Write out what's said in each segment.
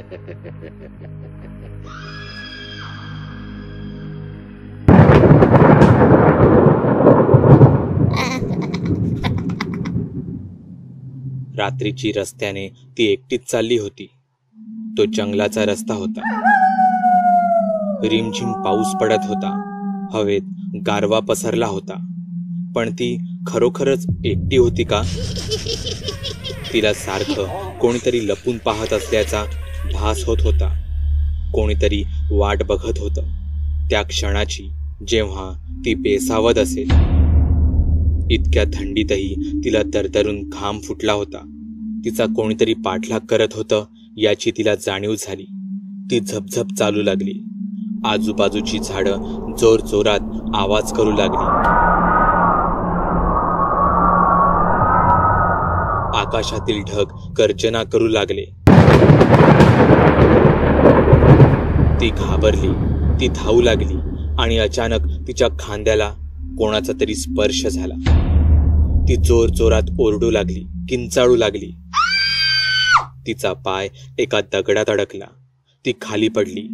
रात्रीची रस्त्याने ती एकटीच चालली होती. तो जंगलाचा रस्ता होता. रिमझिम पाऊस पडत होता. हवेत गारवा पसरला होता. पण ती खरोखरच एकटी होती का? तिला सारखं कोणीतरी लपून पाहत असल्याचा भास होत होता. कोणीतरी वाट बघत होतं त्या क्षणाची जेव्हा ती बेसावध असेल. इतक्या थंडीतही तिला दरदरून घाम फुटला होता. तिचा कोणीतरी पाठलाग करत होतं याची तिला जाणीव झाली. ती झपझप चालू लागली. आजूबाजूची झाडं जोर जोरात आवाज करू लागली. आकाशातील ढग गर्जना करू लागले. ती घाबरली. ती धावू लागली आणि अचानक तिच्या खांद्याला कोणाचा तरी स्पर्श झाला. ती जोर जोरात ओरडू लागली, किंचाळू लागली. तिचा पाय एका दगडात अडकला. ती खाली पडली.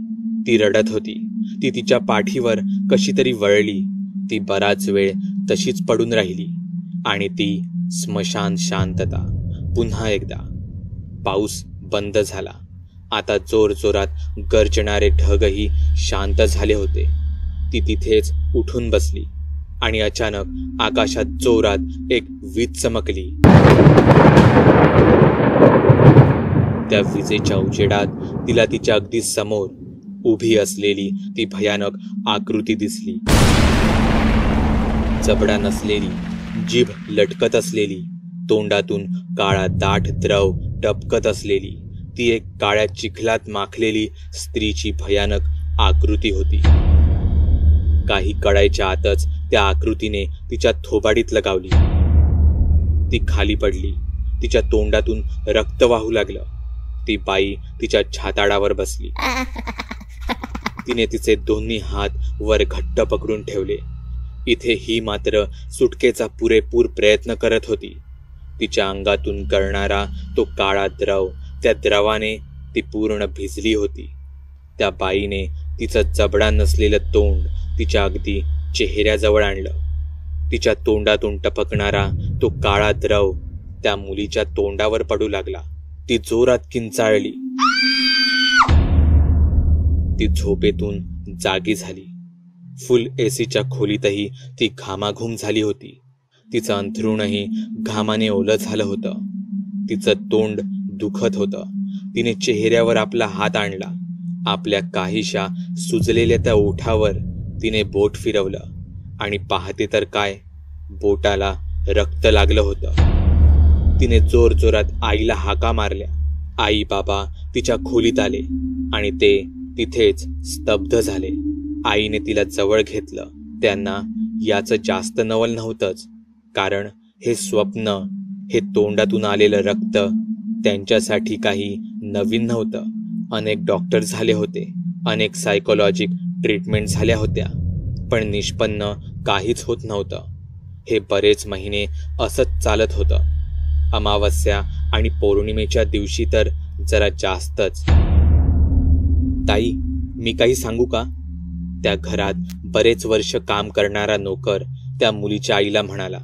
ती रडत होती. ती तिच्या पाठीवर कशी तरी वळली. ती बराच वेळ तशीच पडून राहिली. आणि ती स्मशान शांतता. पुन्हा एकदा पाऊस बंद झाला. आता जोर जोरात गरजणारे ढगही शांत झाले होते. ती तिथेच उठून बसली आणि अचानक आकाशात जोरात एक वीज चमकली. त्या विजेच्या उजेडात तिला तिच्या अगदी समोर उभी असलेली ती भयानक आकृती दिसली. जबडा नसलेली, जीभ लटकत असलेली, तोंडातून काळा दाट द्रव टपकत असलेली ती एक काळ्या चिखलात माखलेली स्त्रीची भयानक आकृती होती. काही कळायच्या आतच त्या आकृतीने तिच्या थोबाडीत लगावली. ती खाली पडली. तिच्या तोंडातून रक्त वाहू लागलं. ती बाई तिच्या छाताडावर बसली. तिने तिचे दोन्ही हात वर घट्ट पकडून ठेवले. इथे ही मात्र सुटकेचा पुरेपूर प्रयत्न करत होती. तिच्या अंगातून गळणारा तो काळा द्रव, त्या द्रवाने ती पूर्ण भिजली होती. त्या बाईने तिचं जबडा नसलेलं तोंड तिच्या अगदी चेहऱ्याजवळ आणलं. तिच्या तोंडातून टपकणारा तो काळा द्रव त्या मुलीच्या तोंडावर पडू लागला. ती जोरात किंचाळली. ती झोपेतून जागी झाली. फुल एसीच्या खोलीतही ती घामाघूम झाली होती. तिचं अंथरुणही घामाने ओलं झालं होतं. तिचं तोंड दुखत होतं. तिने चेहऱ्यावर आपला हात आणला. आपल्या काहीशा सुजलेल्या त्या ओठावर तिने बोट फिरवलं आणि पाहते तर काय, बोटाला रक्त लागलं होतं. तिने जोर जोरात आईला हाका मारल्या. आई बाबा तिच्या खोलीत आले आणि ते तिथेच स्तब्ध झाले. आईने तिला जवळ घेतलं. त्यांना याचं जास्त नवल नव्हतंच, कारण हे स्वप्न, हे तोंडातून आलेलं रक्त त्यांच्यासाठी काही नवीन नव्हतं. अनेक डॉक्टर झाले होते, अनेक सायकोलॉजिक ट्रीटमेंट झाल्या होत्या, पण निष्पन्न काहीच होत नव्हतं. हे बरेच महिने असंच चालत होतं. अमावस्या आणि पौर्णिमेच्या दिवशी तर जरा जास्तच. ताई, मी काही सांगू का? त्या घरात बरेच वर्ष काम करणारा नोकर त्या मुलीच्या आईला म्हणाला.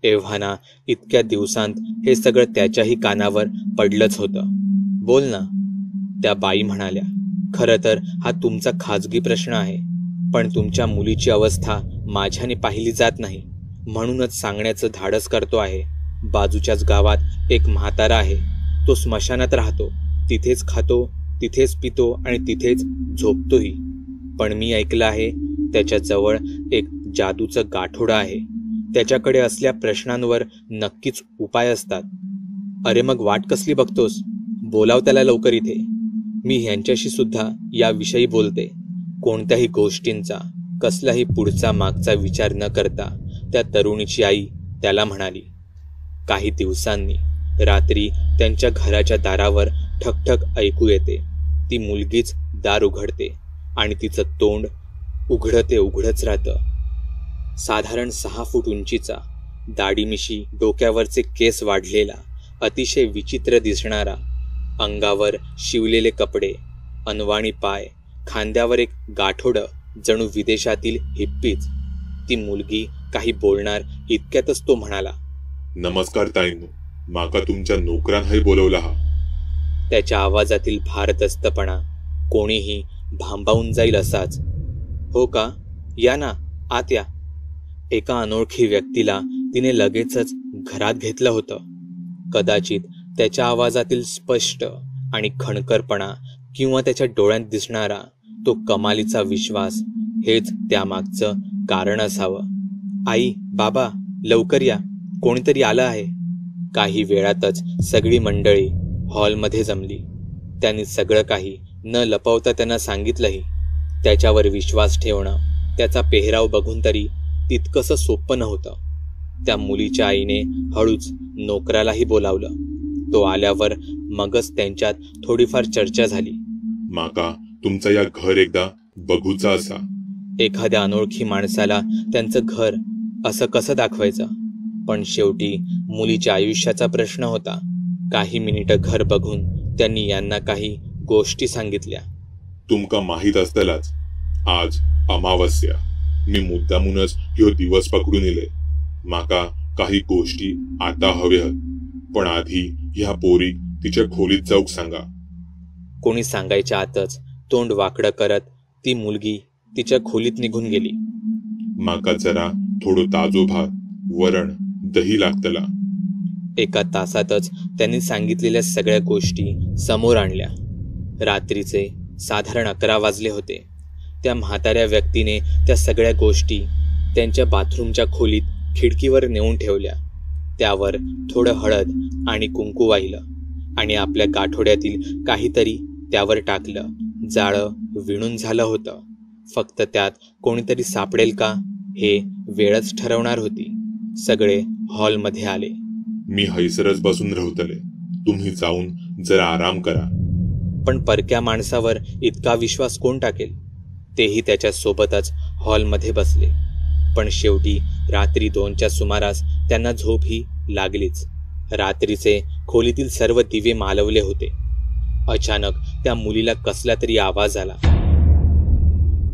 एव्हाना इतक्या दिवसांत हे सगळं त्याच्याही कानावर पडलंच होतं. बोल ना, त्या बाई म्हणाल्या. खरं तर हा तुमचा खाजगी प्रश्न आहे, पण तुमच्या मुलीची अवस्था माझ्याने पाहिली जात नाही, म्हणूनच सांगण्याचं धाडस करतो आहे. बाजूच्याच गावात एक म्हातारा आहे. तो स्मशानात राहतो. तिथेच खातो, तिथेच पितो आणि तिथेच झोपतोही. पण मी ऐकलं आहे त्याच्याजवळ एक जादूचं गाठोडं आहे. त्याच्याकडे असल्या प्रश्नांवर नक्कीच उपाय असतात. अरे मग वाट कसली बघतोस? बोलाव त्याला लवकर इथे. मी ह्यांच्याशी सुद्धा याविषयी बोलते. कोणत्याही गोष्टींचा, कसलाही पुढचा मागचा विचार न करता त्या तरुणीची आई त्याला म्हणाली. काही दिवसांनी रात्री त्यांच्या घराच्या दारावर ठकठक ऐकू येते. ती मुलगीच दार उघडते आणि तिचं तोंड उघडं ते उघडच राहतं. साधारण 6 फूट उंचीचा, दाढी मिशी, डोक्यावरचे केस वाढलेला, अतिशय विचित्र दिसणारा अंगावर शिवलेले कपडे, अनवाणी पाय, खांद्यावर एक गाठोडं, जणू विदेशातील हिप्पीच. ती मुलगी काही बोलणार इतक्यातच तो म्हणाला, नमस्कार ताईंनो, माका तुमच्या नोकरान हय बोलवला हा. त्याच्या आवाजातील भारदस्तपणा कोणीही भांबावून जाईल असाच. हो का, या ना, आत या. एका अनोळखी व्यक्तीला तिने लगेचच घरात घेतलं होतं. कदाचित त्याच्या आवाजातील स्पष्ट आणि खणकरपणा किंवा त्याच्या डोळ्यात दिसणारा तो कमालीचा विश्वास हेच त्यामागचं कारण असावं. आई, बाबा, लवकर या, कोणीतरी आलं आहे. काही वेळातच सगळी मंडळी हॉलमध्ये जमली. त्यांनी सगळं काही न लपवता त्यांना सांगितलंही. त्याच्यावर विश्वास ठेवणं, त्याचा पेहराव बघून तरी तितकंसं सोपं नव्हतं. त्या मुलीच्या आईने हळूच नोकरालाही बोलावलं. तो आल्यावर मगच त्यांच्यात थोडीफार चर्चा झाली. माका तुमचा या घर एकदा बघूचा असा. एखाद्या अनोळखी माणसाला त्यांचं घर असं कसं दाखवायचं? पण शेवटी मुलीच्या आयुष्याचा प्रश्न होता. काही मिनिटं घर बघून त्यांनी यांना काही गोष्टी सांगितल्या. तुमका माहीत असतलाच, आज अमावस्या. मी मुद्दामूनच ह्यो दिवस पकडून इले. माका काही गोष्टी आता हव्या, पण आधी ह्या पोरी तिच्या खोलीत जाऊक सांगा. कोणी सांगायच्या आतच तोंड वाकडं करत ती मुलगी तिच्या खोलीत निघून गेली. माका जरा थोडं ताजो भात, वरण, दही लागतला. एका तासातच त्यांनी सांगितलेल्या सगळ्या गोष्टी समोर आणल्या. रात्रीचे साधारण 11 वाजले होते. त्या म्हाताऱ्या व्यक्तीने त्या सगळ्या गोष्टी त्यांच्या बाथरूमच्या खोलीत खिडकीवर नेऊन ठेवल्या. त्यावर थोडं हळद आणि कुंकू वाहिलं आणि आपल्या गाठोड्यातील काहीतरी त्यावर टाकलं. जाळं विणून झालं होतं. फक्त त्यात कोणीतरी सापडेल का हे वेळच ठरवणार होती. सगळे हॉलमध्ये आले. मी हैसरच बसून राहतले, तुम्ही जाऊन जरा आराम करा. पण परक्या माणसावर इतका विश्वास कोण टाकेल? तेही त्याच्या सोबतच हॉलमध्ये बसले. पण शेवटी रात्री 2च्या सुमारास त्यांना झोप ही लागलीच. रात्रीचे खोलीतील सर्व दिवे मालवले होते. अचानक त्या मुलीला कसला तरी आवाज आला.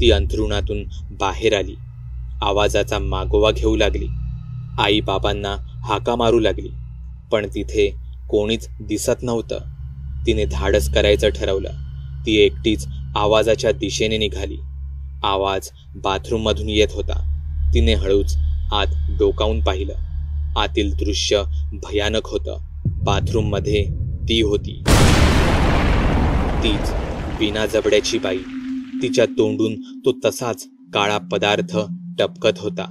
ती अंथरुणातून बाहेर आली. आवाजाचा मागोवा घेऊ लागली. आई बाबांना हाका मारू लागली, पण तिथे कोणीच दिसत नव्हतं. तिने धाडस करायचं ठरवलं. ती एकटीच आवाजाच्या दिशेने निघाली. आवाज बाथरूममधून येत होता. तिने हळूच आत डोकावून पाहिलं. आतील दृश्य भयानक होतं. बाथरूममध्ये ती होती, तीच बिना जबड्याची बाई. तिच्या तोंडून तो तसाच काळा पदार्थ टपकत होता.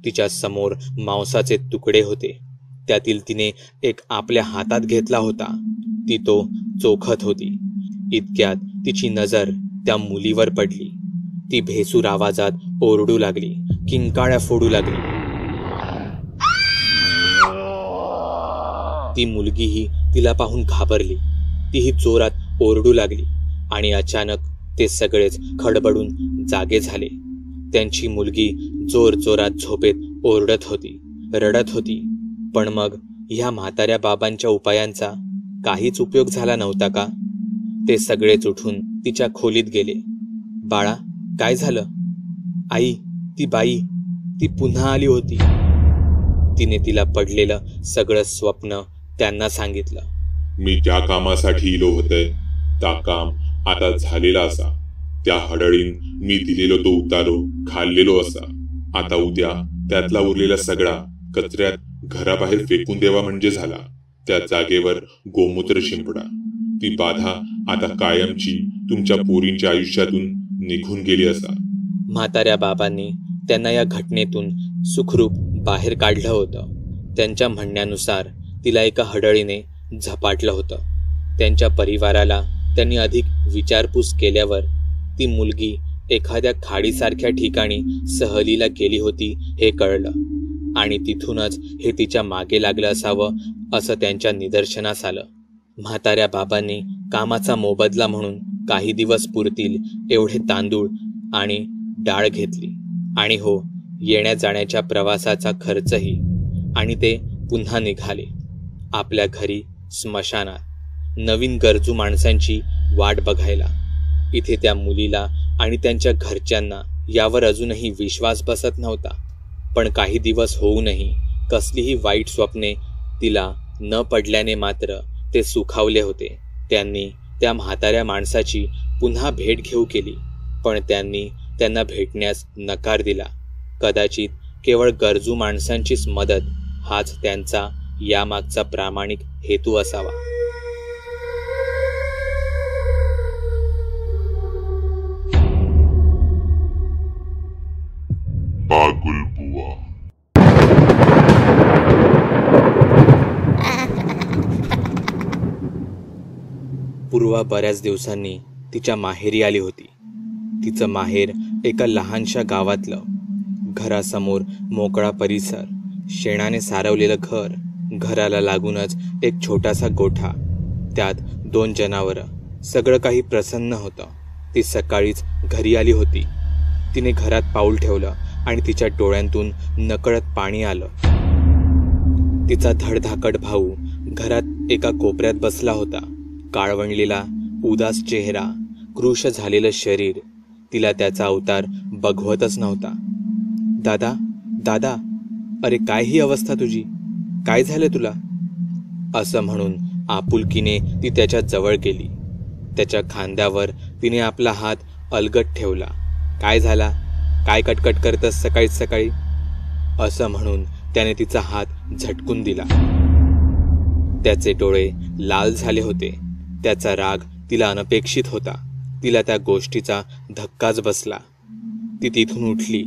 तिच्या समोर मांसाचे तुकडे होते. त्यातील तिने एक आपल्या हातात घेतला होता. ती तो चोखत होती. इतक्यात तिची नजर त्या मुलीवर पडली. ती भेसूर आवाजात ओरडू लागली, किंकाळ्या फोडू लागली. ती मुलगीही तिला पाहून घाबरली. तीही जोरात ओरडू लागली आणि अचानक ते सगळेच खडबडून जागे झाले. त्यांची मुलगी जोर जोरात झोपेत ओरडत होती, रडत होती. पण मग ह्या म्हाताऱ्या बाबांच्या उपायांचा काहीच उपयोग झाला नव्हता का? ते सगळेच उठून तिच्या खोलीत गेले. बाळा, काय झालं? आई, ती बाई, ती पुन्हा आली होती. तिने तिला पडलेलं सगळं स्वप्न त्यांना सांगितलं. मी ज्या कामासाठी इलो होते त्या काम आता झालेला असा. त्या हडळीन मी दिलेलो तो उतारो खाल्लेलो असा. आता उद्या त्यातला उरलेला सगळा कचऱ्यात घराबाहेर फेकून देवा म्हणजे झाला. त्या जागेवर गोमूत्र शिंपडा. ती बाधा आता कायमची तुमच्या पोरींच्या आयुष्यातून निघून गेली असा. म्हाताऱ्या बाबांनी त्यांना या घटनेतून सुखरूप बाहेर काढलं होतं. त्यांच्या म्हणण्यानुसार तिला एका हडळीने झपाटलं होतं. त्यांच्या परिवाराला त्यांनी अधिक विचारपूस केल्यावर ती मुलगी एखाद्या खाडीसारख्या ठिकाणी सहलीला गेली होती हे कळलं आणि तिथूनच हे तिच्या मागे लागलं असावं असं त्यांच्या निदर्शनास आलं. म्हाताऱ्या बाबांनी कामाचा मोबदला म्हणून काही दिवस पुरतील एवढे तांदूळ आणि डाळ घेतली आणि हो, येण्या जाण्याच्या प्रवासाचा खर्चही. आणि ते पुन्हा निघाले आपल्या घरी स्मशानात. नवीन गरजू माणसांची वाट बघायला. इथे त्या मुलीला आणि त्यांच्या घरच्यांना यावर अजूनही विश्वास बसत नव्हता. पण काही दिवस होऊनही कसलीही वाईट स्वप्ने तिला न पडल्याने मात्र ते सुखावले होते. त्यांनी त्या म्हाताऱ्या माणसाची पुन्हा भेट घेऊ केली, पण त्यांनी त्यांना भेटण्यास नकार दिला. कदाचित केवळ गरजू माणसांचीच मदत हाच त्यांचा यामागचा प्रामाणिक हेतू असावा. बागुलबुवा. पूर्वा बऱ्याच दिवसांनी तिच्या माहेरी आली होती. तिचं माहेर एका लहानशा गावातलं. घरासमोर मोकळा परिसर, शेणाने सारवलेलं घर, घराला लागूनच एक छोटासा गोठा, त्यात 2 जनावरं. सगळं काही प्रसन्न होतं. ती सकाळीच घरी आली होती. तिने घरात पाऊल ठेवलं आणि तिच्या डोळ्यांतून नकळत पाणी आलं. तिचा धडधाकट भाऊ घरात एका कोपऱ्यात बसला होता. काळवंडलेला उदास चेहरा, कृश झालेलं शरीर. तिला त्याचा अवतार बघवतच नव्हता. दादा, दादा, अरे काय ही अवस्था तुझी? काय झालं तुला? असं म्हणून आपुलकीने ती त्याच्या जवळ गेली. त्याच्या खांद्यावर तिने आपला हात अलगट ठेवला. काय झाला? काय कटकट करतस सकाळीच सकाळी? असं म्हणून त्याने तिचा हात झटकून दिला. त्याचे डोळे लाल झाले होते. त्याचा राग तिला अनपेक्षित होता. तिला त्या गोष्टीचा धक्काच बसला. ती तिथून उठली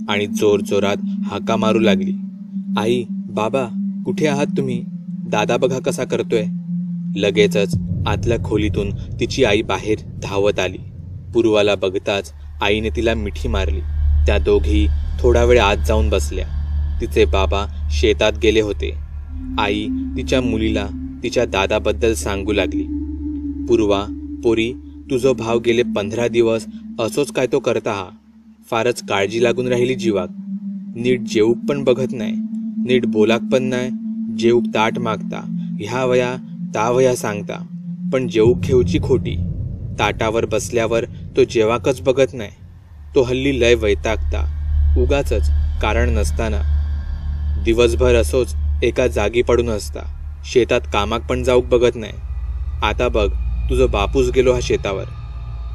आणि जोरजोरात हाका मारू लागली. आई, बाबा, कुठे आहात तुम्ही? दादा बघा कसा करतोय. लगेचच आतल्या खोलीतून तिची आई बाहेर धावत आली. पूर्वाला बघताच आईने तिला मिठी मारली. त्या दोघी थोडा वेळ आत जाऊन बसल्या. तिचे बाबा शेतात गेले होते. आई तिच्या मुलीला तिच्या दादाबद्दल सांगू लागली. पूर्वा, पोरी, तुझो भाव गेले 15 दिवस असोच काय तो करता हा. फारच काळजी लागून राहिली जीवाक. नीट जेवूक पण बघत नाही, नीट बोलाक पण नाही. जेवूक ताट मागता, ह्या वया ता वया सांगता, पण जेवूक घेऊची खोटी. ताटावर बसल्यावर तो जेवाकच बघत नाही. तो हल्ली लय वैतागता, उगाचच कारण नसताना. दिवसभर असोच एका जागी पडून असता. शेतात कामाक पण जाऊक बघत नाही. आता बघ, तुझं बापूस गेलो हा शेतावर.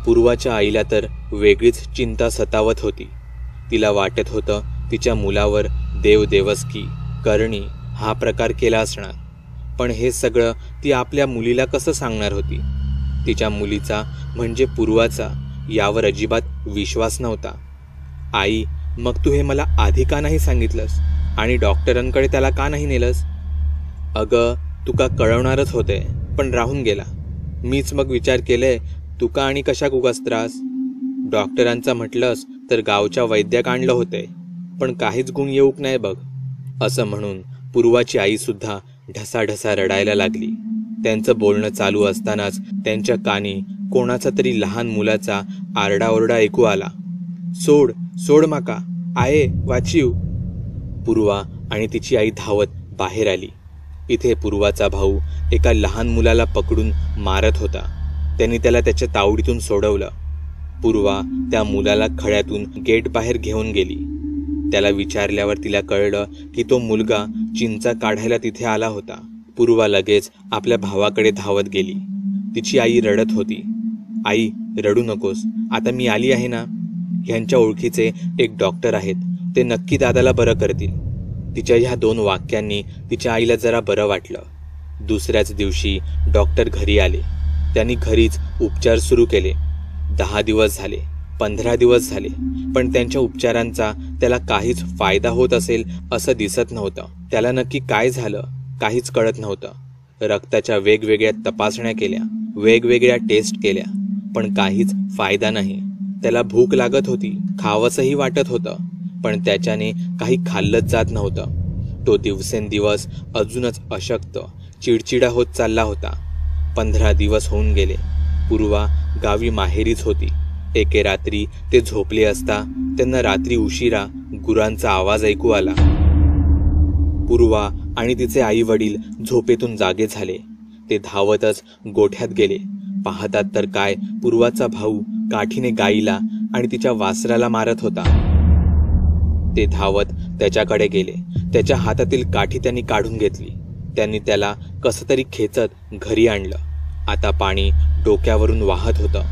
पूर्वाच्या आईला तर वेगळीच चिंता सतावत होती. तिला वाटत होतं तिच्या मुलावर देव देवस्की करणी हा प्रकार केला असणार. पण हे सगळं ती आपल्या मुलीला कसं सांगणार होती? तिच्या मुलीचा म्हणजे पूर्वाचा यावर अजिबात विश्वास नव्हता. आई, मग तू हे मला आधी का नाही सांगितलंस आणि डॉक्टरांकडे त्याला का नाही नेलंस? अगं, तुका कळवणारच होते, पण राहून गेला. मीच मग विचार केले, तुका आणि कशाक उगाच त्रास. डॉक्टरांचा म्हटलंस तर गावच्या वैद्याक आणलं होते, पण काहीच गुण येऊक नाही बघ. असं म्हणून पूर्वाची आई सुद्धा ढसाढसा रडायला लागली. त्यांचं बोलणं चालू असतानाच त्यांच्या कानी कोणाचा तरी लहान मुलाचा आरडाओरडा ऐकू आला. सोड, सोड माका, आये वाचीव. पूर्वा आणि तिची आई धावत बाहेर आली. इथे पूर्वाचा भाऊ एका लहान मुलाला पकडून मारत होता. त्यांनी त्याला त्याच्या तावडीतून सोडवलं. पूर्वा त्या मुलाला खड्यातून गेट बाहेर घेऊन गेली. त्याला विचारल्यावर तिला कळलं की तो मुलगा चिंचा काढायला तिथे आला होता. पूर्वा लगेच आपल्या भावाकडे धावत गेली. तिची आई रडत होती. आई, रडू नकोस, आता मी आली आहे ना. ह्यांच्या ओळखीचे एक डॉक्टर आहेत, ते नक्की दादाला बरं करतील. तिच्या ह्या 2 वाक्यांनी तिच्या आईला जरा बरं वाटलं. दुसऱ्याच दिवशी डॉक्टर घरी आले. त्यांनी घरीच उपचार सुरू केले. 10 दिवस झाले, 15 दिवस झाले, पण त्यांच्या उपचारांचा त्याला काहीच फायदा होत असेल असं दिसत नव्हतं. त्याला नक्की काय झालं काहीच कळत नव्हतं. रक्ताच्या वेगवेगळ्या तपासण्या केल्या, वेगवेगळ्या टेस्ट केल्या, पण काहीच फायदा नाही. त्याला भूक लागत होती, खावंसही वाटत होतं, पण त्याच्याने काही खाल्लंच जात नव्हतं. तो दिवसेंदिवस अजूनच अशक्त, चिडचिडा होत चालला होता. 15 दिवस होऊन गेले. पूर्वा गावी माहेरीच होती. एके रात्री ते झोपले असता त्यांना रात्री उशिरा गुरांचा आवाज ऐकू आला. पूर्वा आणि तिचे आई वडील झोपेतून जागे झाले. ते धावतच गोठ्यात गेले. पाहतात तर काय, पूर्वाचा भाऊ काठीने गाईला आणि तिच्या वासराला मारत होता. ते धावत त्याच्याकडे गेले. त्याच्या हातातील काठी त्यांनी काढून घेतली. त्यांनी त्याला कसं तरी खेचत घरी आणलं. आता पाणी डोक्यावरून वाहत होतं.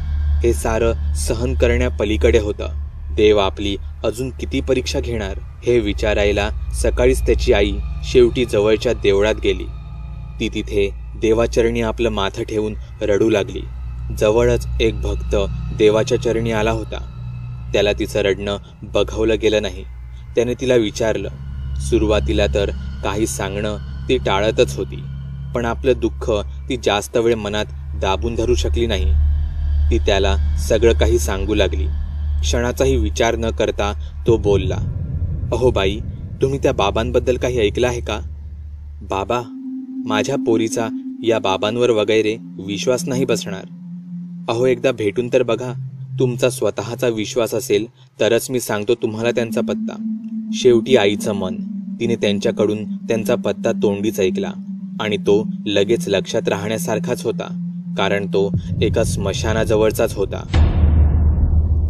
हे सारं सहन करण्यापलीकडे होतं. देव आपली अजून किती परीक्षा घेणार हे विचारायला सकाळीच त्याची आई शेवटी जवळच्या देवळात गेली. ती तिथे देवाचरणी आपलं माथं ठेवून रडू लागली. जवळच एक भक्त देवाच्या चरणी आला होता. त्याला तिचं रडणं बघवलं गेलं नाही. त्याने तिला विचारलं. सुरुवातीला तर काही सांगणं ती टाळतच होती, पण आपलं दुःख ती जास्त वेळ मनात दाबून धरू शकली नाही. ती त्याला सगळं काही सांगू लागली. क्षणाचाही विचार न करता तो बोलला, अहो बाई, तुम्ही त्या बाबांबद्दल काही ऐकलं आहे का? बाबा? माझ्या पोरीचा या बाबांवर वगैरे विश्वास नाही बसणार. अहो एकदा भेटून तर बघा. तुमचा स्वतःचा विश्वास असेल तरच मी सांगतो तुम्हाला त्यांचा पत्ता. शेवटी आईचं मन. तिने त्यांच्याकडून त्यांचा पत्ता तोंडीच ऐकला आणि तो लगेच लक्षात राहण्यासारखाच होता, कारण तो एका स्मशानाजवळचाच होता.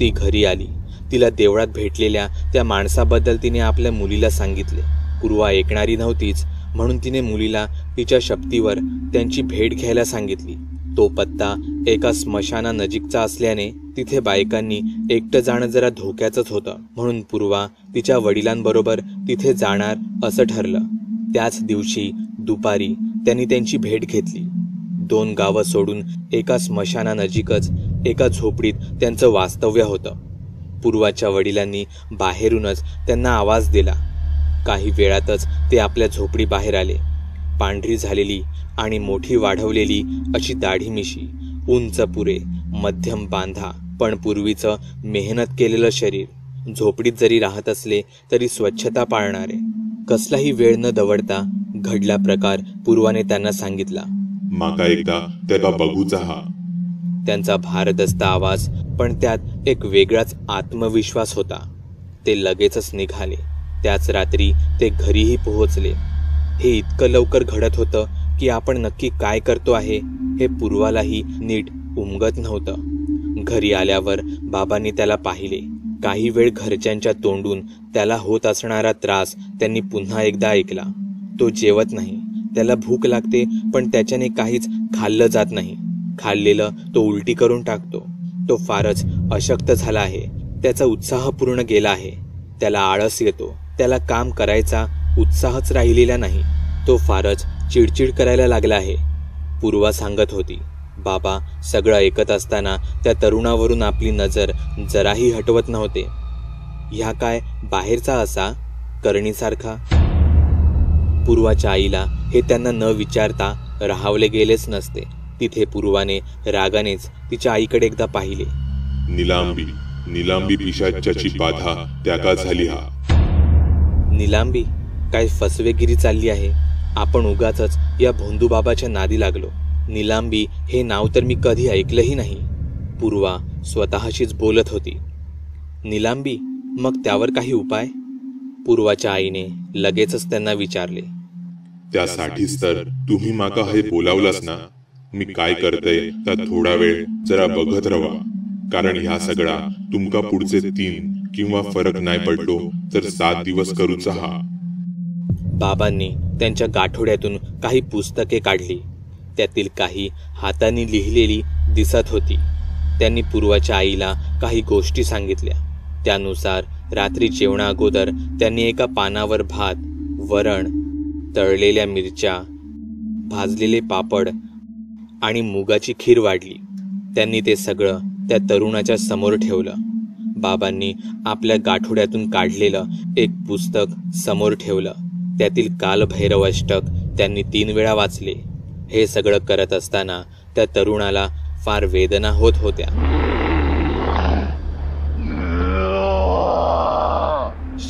ती घरी आली. तिला देवळात भेटलेल्या त्या माणसाबद्दल तिने आपल्या मुलीला सांगितले. पूर्वा ऐकणारी नव्हतीच, म्हणून तिने मुलीला तिच्या शपथीवर त्यांची भेट घ्यायला सांगितली. तो पत्ता एका स्मशानानजीकचा असल्याने तिथे बायकांनी एकटं जाणं जरा धोक्याचंच होतं, म्हणून पूर्वा तिच्या वडिलांबरोबर तिथे जाणार असं ठरलं. त्याच दिवशी दुपारी त्यांनी त्यांची भेट घेतली. 2 गावं सोडून एका स्मशानानजीकच एका झोपडीत त्यांचं वास्तव्य होतं. पूर्वाच्या वडिलांनी बाहेरूनच त्यांना आवाज दिला. काही वेळातच ते आपल्या झोपडी बाहेर आले. पांढरी झालेली आणि मोठी वाढवलेली अशी दाढी मिशी, उंच पुरे, मध्यम बांधा, पण पूर्वीचं मेहनत केलेलं शरीर. झोपडीत जरी राहत असले तरी स्वच्छता पाळणारे. कसलाही वेळ न दवडता घडला प्रकार पूर्वाने त्यांना सांगितला. माका एकदा त्याला बघूचा हा. त्यांचा भारदस्त आवाज, पण त्यात एक वेगळाच आत्मविश्वास होता. ते लगेचच निघाले. त्याच रात्री ते घरीही पोहोचले. हे इतकं लवकर घडत होतं की आपण नक्की काय करतो आहे हे पूर्वालाही नीट उमगत नव्हतं. घरी आल्यावर बाबांनी त्याला पाहिले. काही वेळ घरच्यांच्या तोंडून त्याला होत असणारा त्रास त्यांनी पुन्हा एकदा ऐकला. तो जेवत नाही. त्याला भूक लागते, पण त्याच्याने काहीच खाल्लं जात नाही. खाल्लेलं तो उलटी करून टाकतो. तो फारच अशक्त झाला आहे. त्याचा उत्साह पूर्ण गेला आहे. त्याला आळस येतो. त्याला काम करायचा उत्साहच राहिलेला नाही. तो फारच चिडचिड करायला लागला आहे, पूर्वा सांगत होती. बाबा सगळं ऐकत असताना त्या तरुणावरून आपली नजर जराही हटवत नव्हते. ह्या काय बाहेरचा असा करणीसारखा? पूर्वाच्या आईला हे त्यांना न विचारता राहावले गेलेच नसते. तिथे पूर्वाने रागानेच तिच्या आईकडे एकदा पाहिले. निलांबी पिशाच्याची बाधा त्याका झाली हा. निलांबी? काय फसवेगिरी चालली आहे? आपण उगाचच या भोंदूबाबाच्या नादी लागलो. निलांबी हे नाव तर मी कधी ऐकलंही नाही. पूर्वा स्वतःशीच बोलत होती. निलांबी? मग त्यावर काही उपाय? पूर्वाच्या आईने लगेचच त्यांना विचारले. त्यासाठीच तर तुम्ही माका हे बोलावलंच ना. मी काय करतय तर थोडा वेळ जरा बघत रवा, कारण ह्या सगळा तुमका पुढचे 3 किंवा फरक नाही पडलो तर 7 दिवस करूचा हा. बाबांनी त्यांच्या गाठोड्यातून काही पुस्तके काढली. त्यातील काही हातांनी लिहिलेली दिसत होती. त्यांनी पूर्वाच्या आईला काही गोष्टी सांगितल्या. त्यानुसार रात्री जेवणा अगोदर त्यांनी एका पानावर भात, वरण, तळलेल्या मिरच्या, भाजलेले पापड आणि मुगाची खीर वाढली. त्यांनी ते सगळं त्या तरुणाच्या समोर ठेवलं. बाबांनी आपल्या गाठोड्यातून काढलेलं एक पुस्तक समोर ठेवलं. त्यातील कालभैरव अष्टक त्यांनी 3 वेळा वाचले. हे सगळं करत असताना त्या तरुणाला फार वेदना होत होत्या.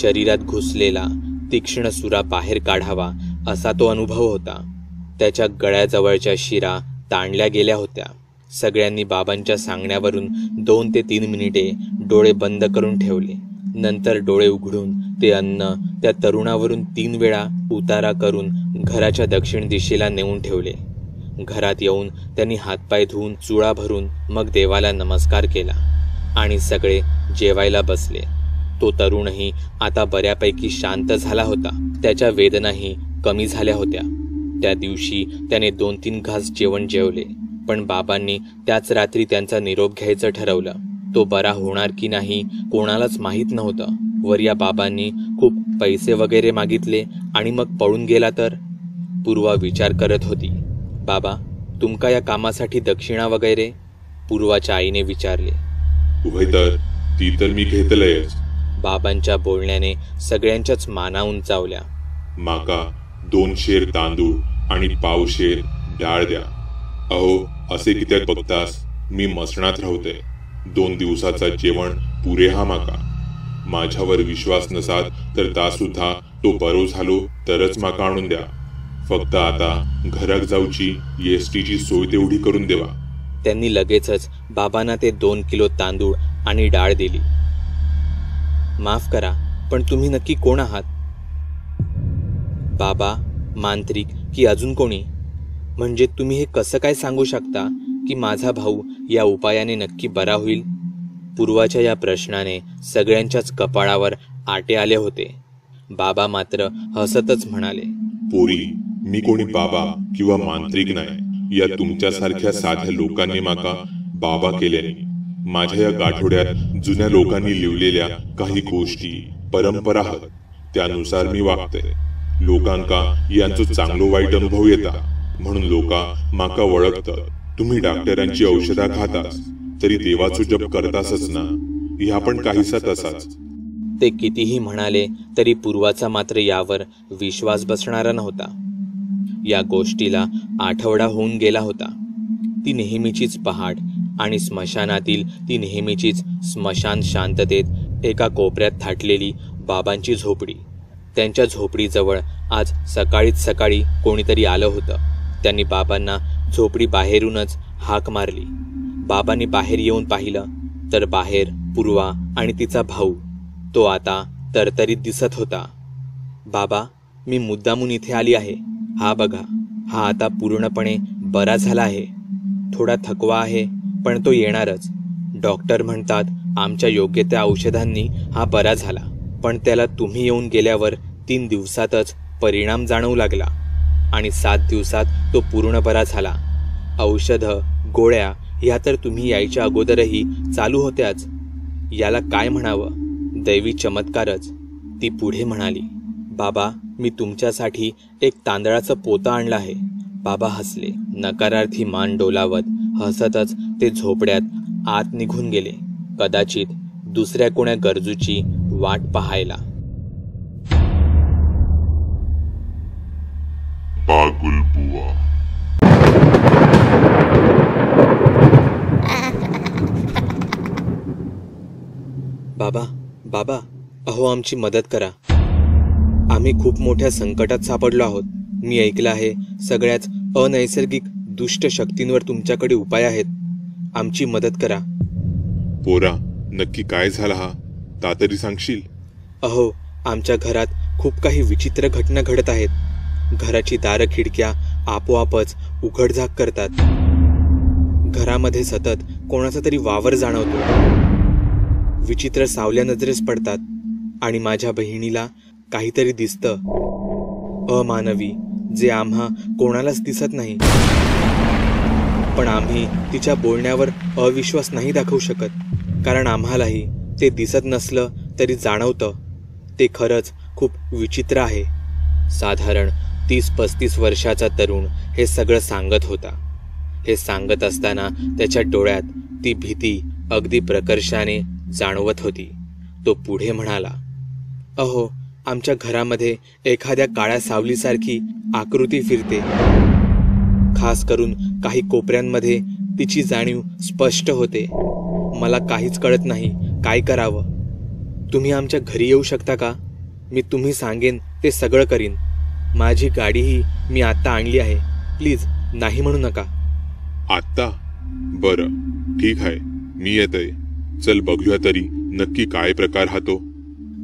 शरीरात घुसलेला तीक्ष्ण सुरा बाहेर काढावा असा तो अनुभव होता. त्याच्या गळ्याजवळच्या शिरा ताणल्या गेल्या होत्या. सगळ्यांनी बाबांच्या सांगण्यावरून 2 ते 3 मिनिटे डोळे बंद करून ठेवले. नंतर डोळे उघडून ते अन्न त्या तरुणावरून 3 वेळा उतारा करून घराच्या दक्षिण दिशेला नेऊन ठेवले. घरात येऊन त्यांनी हातपाय धुवून चुळा भरून मग देवाला नमस्कार केला आणि सगळे जेवायला बसले. तो तरुणही आता बऱ्यापैकी शांत झाला होता. त्याच्या वेदनाही कमी झाल्या होत्या. त्या दिवशी त्याने 2-3 घास जेवण जेवले, पण बाबांनी त्याच रात्री त्यांचा निरोप घ्यायचं ठरवलं. तो बरा होणार की नाही कोणालाच माहीत नव्हतं. वर या बाबांनी खूप पैसे वगैरे मागितले आणि मग पळून गेला तर? पूर्वा विचार करत होती. बाबा, तुमका या कामासाठी दक्षिणा वगैरे? पूर्वाच्या आईने विचारले. उभय तर ती तर मी घेतलंयच. बाबांच्या बोलण्याने सगळ्यांच्याच माना उंचावल्या. माका 2 शेर तांदूळ आणि पाव शेर डाळ द्या. अहो, असे कित्याक बघतास? मी मसणात राहते. 2 दिवसाचा जेवण पुरे हा माका. माझ्यावर विश्वास नसात तर ता सुद्धा तो बरो झालो तरच माका आणून द्या. फक्त आता घराक जाऊची एसटीची सोय तेवढी करून देवा. त्यांनी लगेचच बाबांना ते 2 किलो तांदूळ आणि डाळ दिली. माफ करा, पण तुम्ही नक्की कोण आहात? बाबा, मांत्रिक की अजून कोणी? म्हणजे तुम्ही हे कसं काय सांगू शकता की माझा भाऊ या उपायाने नक्की बरा होईल? पूर्वाच्या या प्रश्नाने सगळ्यांच्याच कपाळावर आटे आले होते. बाबा मात्र हसतच म्हणाले. पोरी, मी कोणी बाबा किंवा मांत्रिक नाही. या तुमच्यासारख्या साध्या लोकांनी माका बाबा केल्याने. माझ्या या गाठोड्यात जुन्या लोकांनी लिवलेल्या काही गोष्टी, परंपरा आहेत. त्यानुसार मी वागते. लोकांका यांचं चांगलं वाईट अनुभव येता म्हणून लोका माका ओळखतात. तुम्ही डॉक्टरांची औषधा खातास तरी देवाचं जप करतासच ना? ह्या पण काहीसा तसाच. ते कितीही म्हणाले तरी पूर्वाचा मात्र यावर विश्वास बसणारा नव्हता. या गोष्टीला आठवडा होऊन गेला होता. ती नेहमीचीच पहाट आणि स्मशानातील ती नेहमीचीच स्मशान शांततेत एका कोपऱ्यात थाटलेली बाबांची झोपडी. त्यांच्या झोपडीजवळ आज सकाळी कोणीतरी आलं होतं. त्यांनी बाबांना झोपडी बाहेरूनच हाक मारली. बाबांनी बाहेर येऊन पाहिलं तर बाहेर पूर्वा आणि तिचा भाऊ. तो आता तरतरीत दिसत होता. बाबा, मी मुद्दामून इथे आली आहे. हा बघा, हा आता पूर्णपणे बरा झाला आहे. थोडा थकवा आहे पण तो येणारच. डॉक्टर म्हणतात आमच्या योग्य त्या औषधांनी हा बरा झाला, पण त्याला तुम्ही येऊन गेल्यावर 3 दिवसातच परिणाम जाणवू लागला आणि 7 दिवसात तो पूर्ण बरा झाला. औषधं, गोळ्या ह्या तर तुम्ही यायच्या अगोदरही चालू होत्याच. याला काय म्हणावं? दैवी चमत्कारच. ती पुढे म्हणाली. बाबा, मी तुमच्यासाठी एक तांदळाचं पोतं आणलं आहे. बाबा हसले. नकारार्थी मान डोलावत हसतच ते झोपड्यात आत निघून गेले, कदाचित दुसऱ्या कोण्या गरजूची वाट पाहायला. पागल बुवा. बाबा, बाबा, अहो आमची मदत करा. आम्ही खूप मोठ्या संकटात सापडलो आहोत. मी ऐकलं आहे सगळ्याच अनैसर्गिक दुष्ट शक्तींवर तुमच्याकडे उपाय आहेत. आमची मदत करा. पोरा, नक्की काय झाला हा? ता तरी सांगशील? अहो, आमच्या घरात खूप काही विचित्र घटना घडत आहेत. घराची दारं खिडक्या आपोआपच उघडझाक करतात. घरामध्ये सतत कोणाचा तरी वावर जाणवतो. विचित्र सावल्या नजरेस पडतात आणि माझ्या बहिणीला काहीतरी दिसतं, अमानवी, जे आम्हा कोणालाच दिसत नाही. पण आम्ही तिच्या बोलण्यावर अविश्वास नाही दाखवू शकत, कारण आम्हालाही ते दिसत नसलं तरी जाणवतं. ते खरंच खूप विचित्र आहे. साधारण 30-35 वर्षाचा तरुण हे सगळं सांगत होता. हे सांगत असताना त्याच्या डोळ्यात ती भीती अगदी प्रकर्षाने जाणवत होती. तो पुढे म्हणाला. अहो, आमच्या घरामध्ये एखाद्या काळ्या सावलीसारखी आकृती फिरते. खास करून काही कोपऱ्यांमध्ये तिची जाणीव स्पष्ट होते. मला काहीच कळत नाही काय करावं. तुम्ही आमच्या घरी येऊ शकता का? मी तुम्ही सांगेन ते सगळं करीन. माझी गाडीही मी आत्ता आणली आहे. प्लीज नाही म्हणू नका. आत्ता? बरं, ठीक आहे, मी येतय. चल बघूया तरी नक्की काय प्रकार हा तो.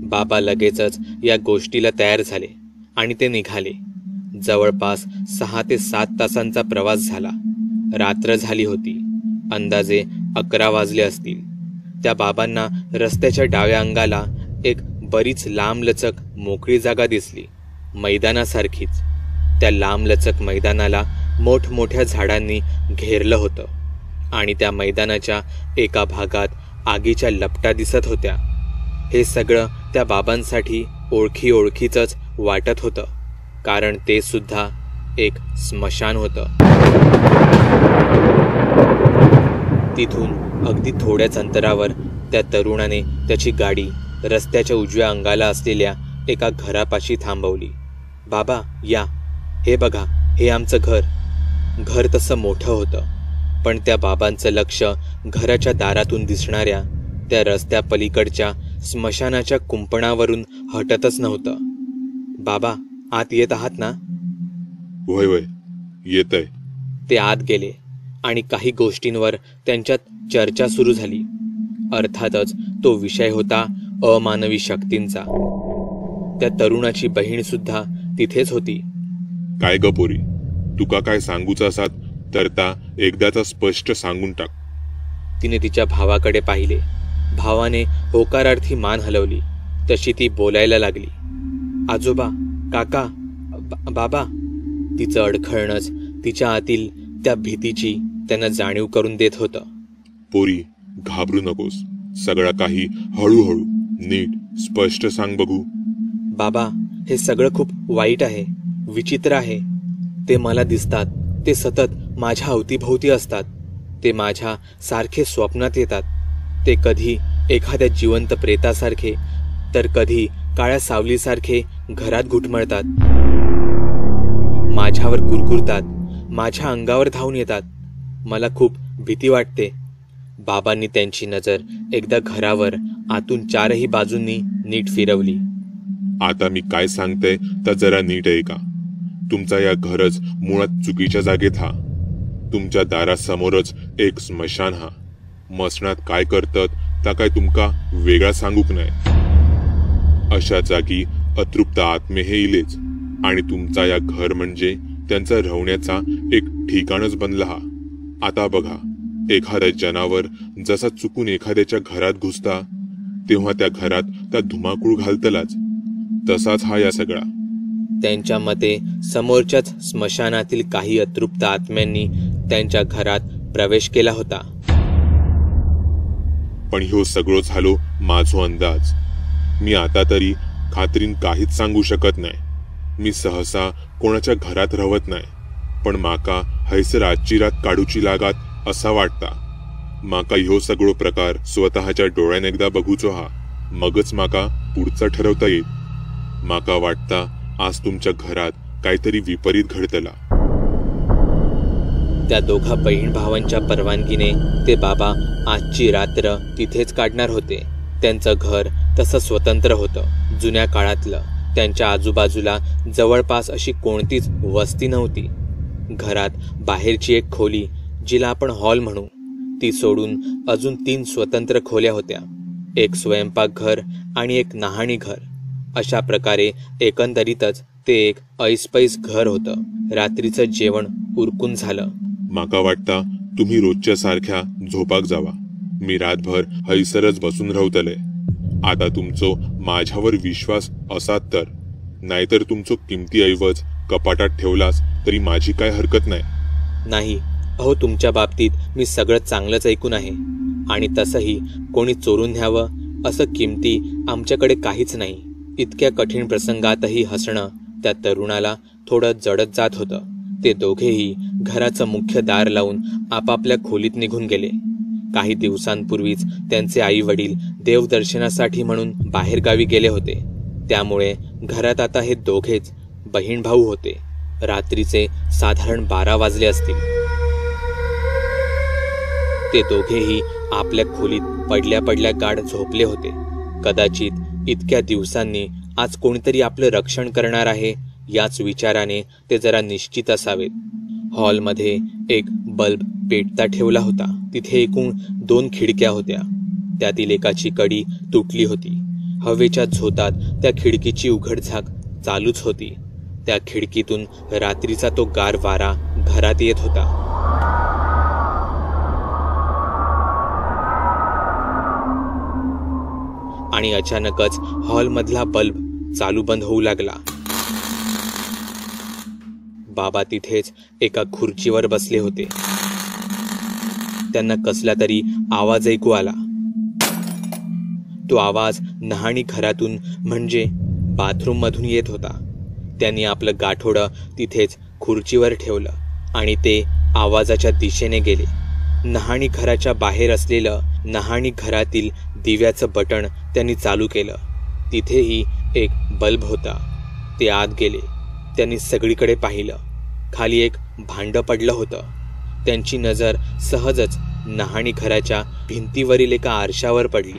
बाबा लगेचच या गोष्टीला तयार झाले आणि ते निघाले. जवळपास 6 ते 7 तासांचा प्रवास झाला. रात्र झाली होती. अंदाजे 11 वाजले असतील. त्या बाबांना रस्त्याच्या डाव्या अंगाला एक बरीच लांबलचक मोकळी जागा दिसली, मैदानासारखीच. त्या लांबलचक मैदानाला मोठमोठ्या झाडांनी घेरलं होतं आणि त्या मैदानाच्या एका भागात आगीच्या लपटा दिसत होत्या. हे सगळं त्या बाबांसाठी ओळखीचंच वाटत होतं, कारण ते सुद्धा एक स्मशान होतं. तिथून अगदी थोड्याच अंतरावर त्या तरुणाने त्याची गाडी रस्त्याच्या उजव्या अंगाला असलेल्या एका घरापाशी थांबवली. बाबा या, हे बघा, हे आमचं घर. घर तसं मोठं होतं, पण त्या बाबांचं लक्ष घराच्या दारातून दिसणाऱ्या त्या रस्त्या पलीकडच्या स्मशानाच्या कुंपणावरून हटतच नव्हतं. बाबा, आत येत आहात ना? वय वय, येतय. ते आत गेले आणि काही गोष्टींवर त्यांच्यात चर्चा सुरू झाली. अर्थातच तो विषय होता अमानवी शक्तींचा. त्या तरुणाची बहीण सुद्धा तिथेच होती. काय ग पोरी, तुका काय सांगूच असात तर ता एकदाचा स्पष्ट सांगून टाक. तिने तिच्या भावाकडे पाहिले. भावाने होकारार्थी मान हलवली. तशी ती बोलायला लागली. आजोबा, काका, बाबा. तिचं अडखळणंच तिच्या आतील त्या भीतीची त्यांना जाणीव करून देत होतं. पोरी, घाबरू नकोस. सगळं काही हळूहळू नीट स्पष्ट सांग बघू. बाबा, हे सगळं खूप वाईट आहे, विचित्र आहे. ते मला दिसतात. ते सतत माझ्या अवतीभोवती असतात. ते माझ्या सारखे स्वप्नात येतात. ते कधी एखाद्या जिवंत प्रेतासारखे, तर कधी काळ्या सावलीसारखे घरात घुटमळतात. माझ्यावर कुरकुरतात, माझ्या अंगावर धावून येतात. मला खूप भीती वाटते. बाबांनी त्यांची नजर एकदा घरावर आतून 4ही बाजूंनी नीट फिरवली. आता मी काय सांगते तर जरा नीट ऐका. तुमचा या घरच मुळात चुकीच्या जागेत हा. तुमच्या दारासमोरच एक स्मशान हा. मसणात काय करतात ता काय तुमका वेगळा सांगूक नाही. अशा जागी अतृप्त आत्मे हे इलेच, आणि तुमचा या घर म्हणजे त्यांचा राहण्याचा एक ठिकाणच बनला हा. आता बघा, एखादा जनावर जसा चुकून एखाद्याच्या घरात घुसता तेव्हा त्या घरात त्या धुमाकूळ घालतलाच, तसाच हा या सगळा. त्यांच्या मते समोरच्याच स्मशानातील काही अतृप्त आत्म्यांनी त्यांच्या घरात प्रवेश केला होता. पण ह्यो सगळं झालो माझो अंदाज. मी आता तरी खात्रीन काहीच सांगू शकत नाही. मी सहसा कोणाच्या घरात राहत नाही, पण माका हैसर आजची रात काढूची लागात असा वाटता. माका ह्यो सगळो प्रकार स्वतःच्या डोळ्याने एकदा बघूचो हा, मगच माका पुढचा ठरवता येईल. माका वाटता आज तुमच्या घरात काहीतरी विपरीत घडतला. त्या दोघा बहीण भावांच्या परवानगीने ते बाबा आजची रात्र तिथेच काढणार होते. त्यांचं घर तसं स्वतंत्र होतं, जुन्या काळातलं. त्यांच्या आजूबाजूला जवळपास अशी कोणतीच वस्ती नव्हती. घरात बाहेरची एक खोली, जिला आपण हॉल म्हणू, ती सोडून अजून 3 स्वतंत्र खोल्या होत्या. एक स्वयंपाकघर आणि एक न्हाणी घर. अशा प्रकारे एकंदरीतच ते एक ऐसपैस घर होतं. रात्रीचं जेवण उरकून झालं. माका वाटता तुम्ही रोजच्या सारख्या झोपाक जावा. मी रातभर हैसरच बसून राहतले. आता तुमचो माझ्यावर विश्वास असात तर, नाहीतर तुमचो किमती ऐवज कपाटात ठेवलास तरी माझी काय हरकत नाही. नाही अहो, तुमच्या बाबतीत मी सगळं चांगलंच ऐकून आहे. आणि तसंही कोणी चोरून न्यावं असं किमती आमच्याकडे काहीच नाही. इतक्या कठीण प्रसंगातही हसणं त्या तरुणाला थोडं जडत जात होतं. ते दोघेही घराचं मुख्य दार लावून आपापल्या खोलीत निघून गेले. काही दिवसांपूर्वीच त्यांचे आई वडील देवदर्शनासाठी म्हणून बाहेरगावी गेले होते. त्यामुळे घरात आता हे दोघेच बहीण भाऊ होते. रात्रीचे साधारण 12 वाजले असतील. ते दोघेही आपल्या खोलीत पडल्या गाढ झोपले होते. कदाचित इतक्या दिवसांनी आज कोणीतरी आपलं रक्षण करणार आहे याच विचाराने ते जरा निश्चित असावेत. हॉलमध्ये एक बल्ब पेटता ठेवला होता. तिथे एकूण 2 खिडक्या होत्या. त्यातील एकाची कडी तुटली होती. हवेच्या झोतात त्या खिडकीची उघडझाक चालूच होती. त्या खिडकीतून रात्रीचा तो गार वारा घरात येत होता. आणि अचानकच हॉलमधला बल्ब चालू बंद होऊ लागला. बाबा तिथेच एका खुर्चीवर बसले होते. त्यांना कसला तरी आवाज ऐकू आला. तो आवाज न्हाणी घरातून म्हणजे बाथरूम मधून येत होता. त्यांनी आपलं गाठोडं तिथेच खुर्चीवर ठेवलं आणि ते आवाजाच्या दिशेने गेले. न्हाणी घराच्या बाहेर असलेलं न्हाणी घरातील दिव्याचं बटण त्यांनी चालू केलं. तिथेही एक बल्ब होता. ते आत गेले. त्यांनी सगळीकडे पाहिलं. खाली एक भांडं पडलं होतं. त्यांची नजर सहजच न्हाणी घराच्या भिंतीवरील एका आरशावर पडली.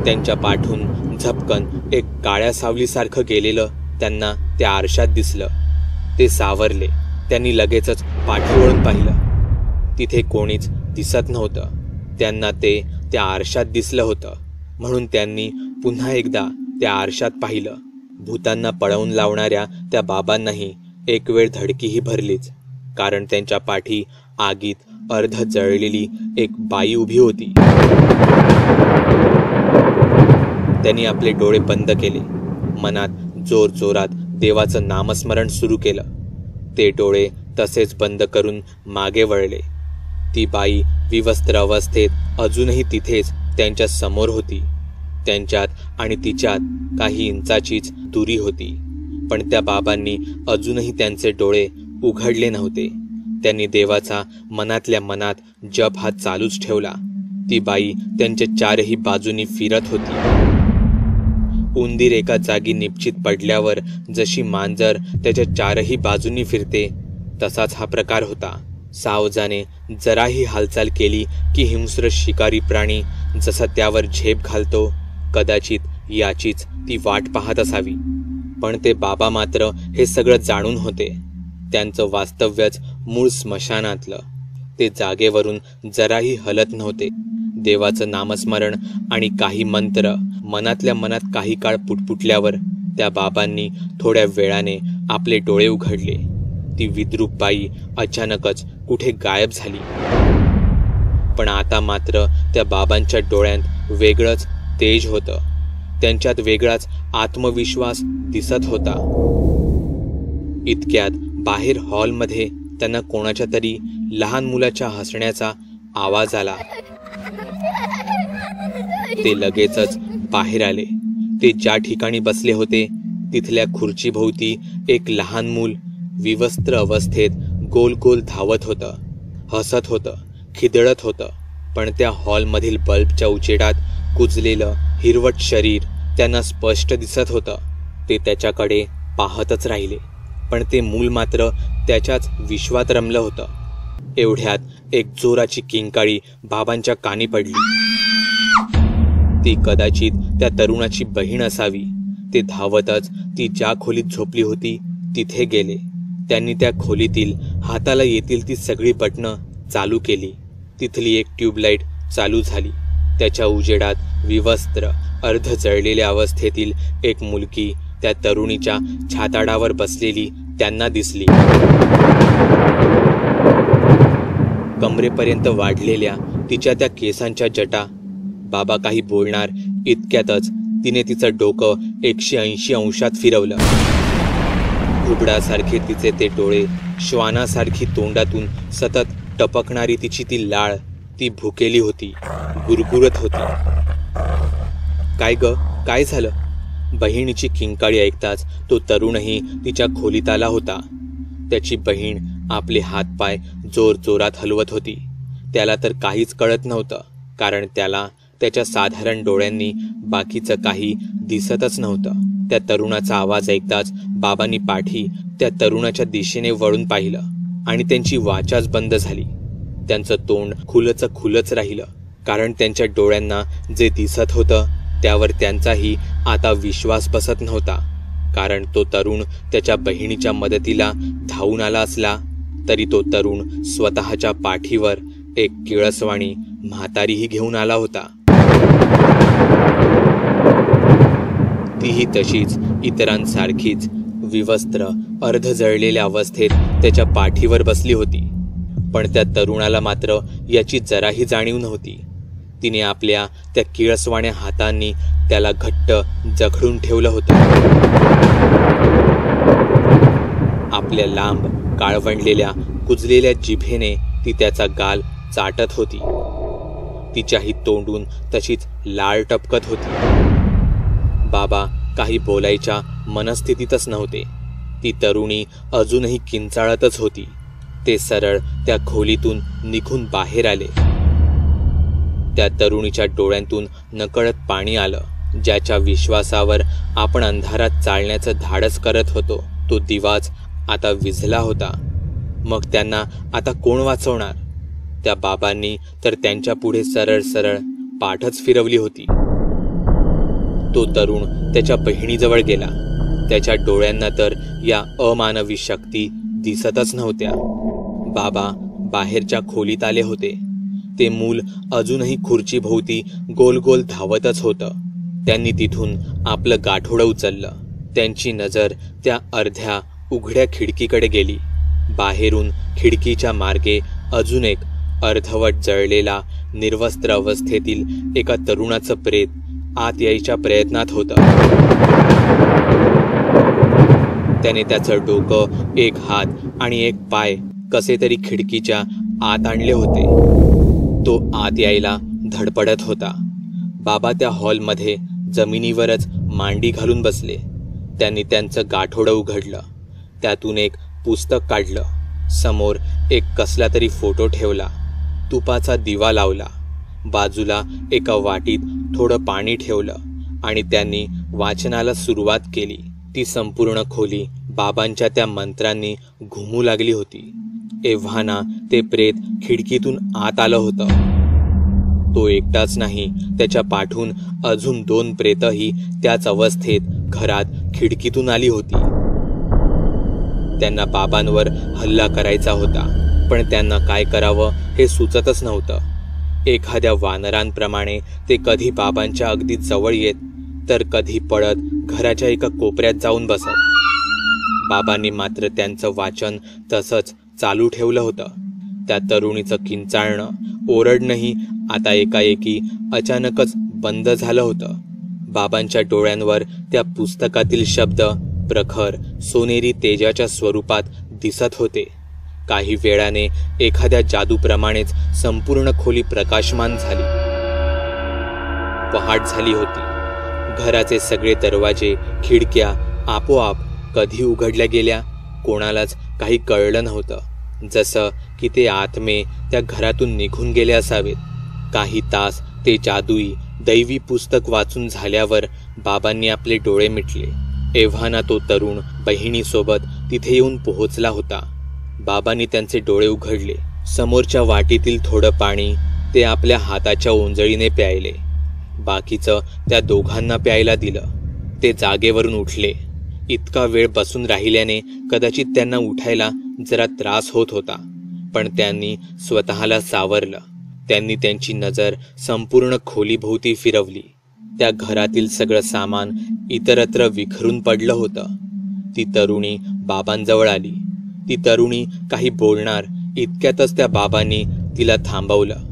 त्यांच्या पाठून झपकन एक काळ्या सावलीसारखं गेलेलं त्यांना त्या आरशात दिसलं. ते सावरले. त्यांनी लगेचच पाठी वळून पाहिलं. तिथे कोणीच दिसत नव्हतं. त्यांना ते त्या आरशात दिसलं होतं म्हणून त्यांनी पुन्हा एकदा त्या आरशात पाहिलं. भूतांना पळवून लावणाऱ्या त्या बाबांनाही एक वेळ धडकीही भरलीच, कारण त्यांच्या पाठी आगीत अर्ध जळलेली एक बाई उभी होती. त्यांनी आपले डोळे बंद केले. मनात जोर जोरात देवाचं नामस्मरण सुरू केलं. ते डोळे तसेच बंद करून मागे वळले. ती बाई विवस्त्र अवस्थेत अजूनही तिथेच त्यांच्या समोर होती. त्यांच्यात आणि तिच्यात काही इंचाचीच दुरी होती. पण त्या बाबांनी अजूनही त्यांचे डोळे उघडले नव्हते. त्यांनी देवाचा मनातल्या मनात जप हा चालूच ठेवला. ती बाई त्यांच्या चारही बाजूनी फिरत होती. उंदीर एका जागी निपचित पडल्यावर जशी मांजर त्याच्या चारही बाजूंनी फिरते तसाच हा प्रकार होता. सावजाने जराही हालचाल केली की हिंस्र शिकारी प्राणी जसा त्यावर झेप घालतो, कदाचित याचीच ती वाट पाहत असावी. पण ते बाबा मात्र हे सगळं जाणून होते. त्यांचं वास्तव्यच मूळ स्मशानातलं. ते जागेवरून जराही हलत नव्हते. देवाचं नामस्मरण आणि काही मंत्र मनातल्या मनात काही काळ पुटपुटल्यावर त्या बाबांनी थोड्या वेळाने आपले डोळे उघडले. ती विद्रूप बाई अचानकच कुठे गायब झाली. पण आता मात्र त्या बाबांच्या डोळ्यात वेगळंच तेज होतं. त्यांच्यात वेगळाच आत्मविश्वास दिसत होता. इतक्यात बाहेर हॉलमध्ये त्यांना कोणाच्या तरी लहान मुलाच्या हसण्याचा आवाज आला. ते लगेचच बाहेर आले. ते ज्या ठिकाणी बसले होते तिथल्या खुर्चीभोवती एक लहान मूल विवस्त्र अवस्थेत गोल गोल धावत होतं, हसत होतं, खिदळत होतं. पण त्या हॉलमधील बल्बच्या उजेडात कुजलेलं हिरवट शरीर त्यांना स्पष्ट दिसत होतं. ते त्याच्याकडे पाहतच राहिले. पण ते मूल मात्र त्याच्याच विश्वात रमलं होतं. एवढ्यात एक जोराची किंकाळी बाबांच्या कानी पडली. ती कदाचित त्या तरुणाची बहीण असावी. ते धावतच ती ज्या खोलीत झोपली होती तिथे गेले. त्यांनी त्या खोलीतील हाताला येतील ती सगळी बटणं चालू केली. तिथली एक ट्यूबलाईट चालू झाली. त्याच्या उजेडात विवस्त्र अर्ध जळलेल्या अवस्थेतील एक मुलगी त्या तरुणीच्या छाताडावर बसलेली त्यांना दिसली. कमरेपर्यंत वाढलेल्या तिच्या त्या केसांच्या जटा. बाबा काही बोलणार इतक्यातच तिने तिचं डोकं 180 अंशात फिरवलं. घुबडासारखे तिचे ते डोळे, श्वानासारखी तोंडातून सतत टपकणारी तिची ती लाळ, ती भुकेली होती, गुरगुरत होती. काय ग, काय झालं? बहिणीची किंकाळी ऐकताच तो तरुणही तिच्या खोलीत आला होता. त्याची बहीण आपले हातपाय जोर जोरात हलवत होती. त्याला तर काहीच कळत नव्हतं, कारण त्याला त्याच्या साधारण डोळ्यांनी बाकीचं काही दिसतच नव्हतं. त्या तरुणाचा आवाज ऐकताच बाबांनी पाठी त्या तरुणाच्या दिशेने वळून पाहिलं आणि त्यांची वाचाच बंद झाली. त्यांचं तोंड खुलच राहिलं, कारण त्यांच्या डोळ्यांना जे दिसत होतं त्यावर त्यांचाही आता विश्वास बसत नव्हता. कारण तो तरुण त्याच्या बहिणीच्या मदतीला धावून आला असला तरी तो तरुण स्वतःच्या पाठीवर एक किळसवाणी म्हातारीही घेऊन आला होता. तीही तशीच इतरांसारखीच विवस्त्र अर्ध जळलेल्या अवस्थेत त्याच्या पाठीवर बसली होती. पण त्या तरुणाला मात्र याची जराही जाणीव नव्हती. तिने आपल्या त्या किळसवाण्या हातांनी त्याला घट्ट जखडून ठेवलं होतं. आपल्या लांब काळवंडलेल्या कुजलेल्या जिभेने ती त्याचा गाल चाटत होती. तिच्याही तोंडून तशीच लाळ टपकत होती. बाबा काही बोलायच्या मनस्थितीतच नव्हते. ती तरुणी अजूनही किंचाळतच होती. ते सरळ त्या खोलीतून निघून बाहेर आले. त्या तरुणीच्या डोळ्यांतून नकळत पाणी आलं. ज्याच्या विश्वासावर आपण अंधारात चालण्याचं धाडस करत होतो तो दिवाच आता विझला होता. मग त्यांना आता कोण वाचवणार? त्या बाबांनी तर त्यांच्या पुढे सरळ सरळ पाठच फिरवली होती. तो तरुण त्याच्या बहिणीजवळ गेला. त्याच्या डोळ्यांना तर या अमानवी शक्ती दिसतच नव्हत्या. बाबा बाहेरच्या खोलीत आले होते. ते मूल अजूनही खुर्चीभोवती गोल गोल धावतच होतं. त्यांनी तिथून आपलं गाठोडं उचललं. त्यांची नजर त्या अर्ध्या उघड्या खिडकीकडे गेली. बाहेरून खिडकीच्या मार्गे अजून एक अर्धवट जळलेला निर्वस्त्र अवस्थेतील एका तरुणाचं प्रेत आत यायच्या प्रयत्नात होतं. त्याने त्याचं डोकं, एक हात आणि एक पाय कसे तरी खिडकीच्या आत आणले होते. तो आत यायला धडपडत होता. बाबा त्या हॉलमध्ये जमिनीवरच मांडी घालून बसले. त्यांनी त्यांचं गाठोडं उघडलं. त्यातून एक पुस्तक काढलं. समोर एक कसला तरी फोटो ठेवला. तुपाचा दिवा लावला. बाजूला एका वाटीत थोडं पाणी ठेवलं आणि त्यांनी वाचनाला सुरुवात केली. ती संपूर्ण खोली बाबांच्या त्या मंत्रांनी घुमू लागली होती. एव्हाना ते प्रेत खिडकीतून आत आलं होतं. तो एकटाच नाही, त्याच्या पाठून अजून 2 प्रेतही त्याच अवस्थेत घरात खिडकीतून आली होती. त्यांना बाबांवर हल्ला करायचा होता, पण त्यांना काय करावं हे सुचतच नव्हतं. एखाद्या वानरांप्रमाणे ते कधी बाबांच्या अगदी जवळ येत, तर कधी पळत घराच्या एका कोपऱ्यात जाऊन बसत. बाबांनी मात्र त्यांचं वाचन तसंच चालू ठेवलं होतं. त्या तरुणीचं किंचाळणं, ओरडणंही आता एकाएकी अचानकच बंद झालं होतं. बाबांच्या डोळ्यांवर त्या पुस्तकातील शब्द प्रखर सोनेरी तेजाच्या स्वरूपात दिसत होते. काही वेळाने एखाद्या जादूप्रमाणेच संपूर्ण खोली प्रकाशमान झाली. पहाट झाली होती. घराचे सगळे दरवाजे, खिडक्या आपोआप कधी उघडल्या गेल्या कोणालाच काही कळलं नव्हतं. जसं की ते आत्मे त्या घरातून निघून गेले असावेत. काही तास ते जादुई दैवी पुस्तक वाचून झाल्यावर बाबांनी आपले डोळे मिटले. एव्हाना तो तरुण बहिणीसोबत तिथे येऊन पोहोचला होता. बाबांनी त्यांचे डोळे उघडले. समोरच्या वाटीतील थोडं पाणी ते आपल्या हाताच्या ओंजळीने प्यायले. बाकीचं त्या दोघांना प्यायला दिलं. ते जागेवरून उठले. इतका वेळ बसून राहिल्याने कदाचित त्यांना उठायला जरा त्रास होत होता, पण त्यांनी स्वतःला सावरलं. त्यांनी त्यांची नजर संपूर्ण खोलीभोवती फिरवली. त्या घरातील सगळं सामान इतरत्र विखरून पडलं होतं. ती तरुणी बाबांजवळ आली. ती तरुणी काही बोलणार इतक्यातच त्या बाबांनी तिला थांबवलं.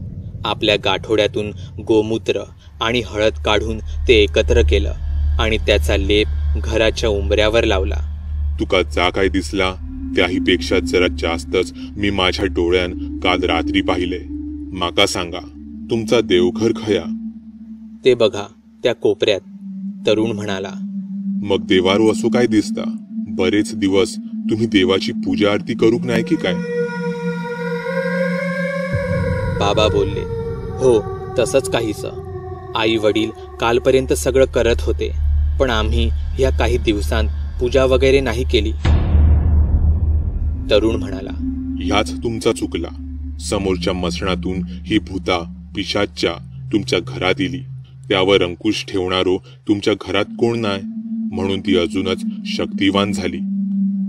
आपल्या गाठोड्यातून गोमूत्र आणि हळद काढून ते एकत्र केलं आणि त्याचा लेप घराच्या उंबऱ्यावर लावला. तुका जा काय दिसला त्याही पेक्षा जरा जास्तच मी माझ्या डोळ्यान काल रात्री पाहिले. माका सांगा, तुमचा देवघर खया? ते बघा त्या कोपऱ्यात, तरुण म्हणाला. मग देवारू असो काय दिसता? बरेच दिवस तुम्ही देवाची पूजा आरती करूक नाही की काय? बाबा बोलले. हो, तसंच काहीसं. आई वडील कालपर्यंत सगळं करत होते, पण आम्ही ह्या काही दिवसांत पूजा वगैरे नाही केली. तरुण म्हणाला. ह्याच तुमचा चुकला. समोरच्या मसणातून ही भूता पिशाच्च्या तुमच्या घरात इली. त्यावर अंकुश ठेवणारो तुमच्या घरात कोण नाही, म्हणून ती अजूनच शक्तिवान झाली.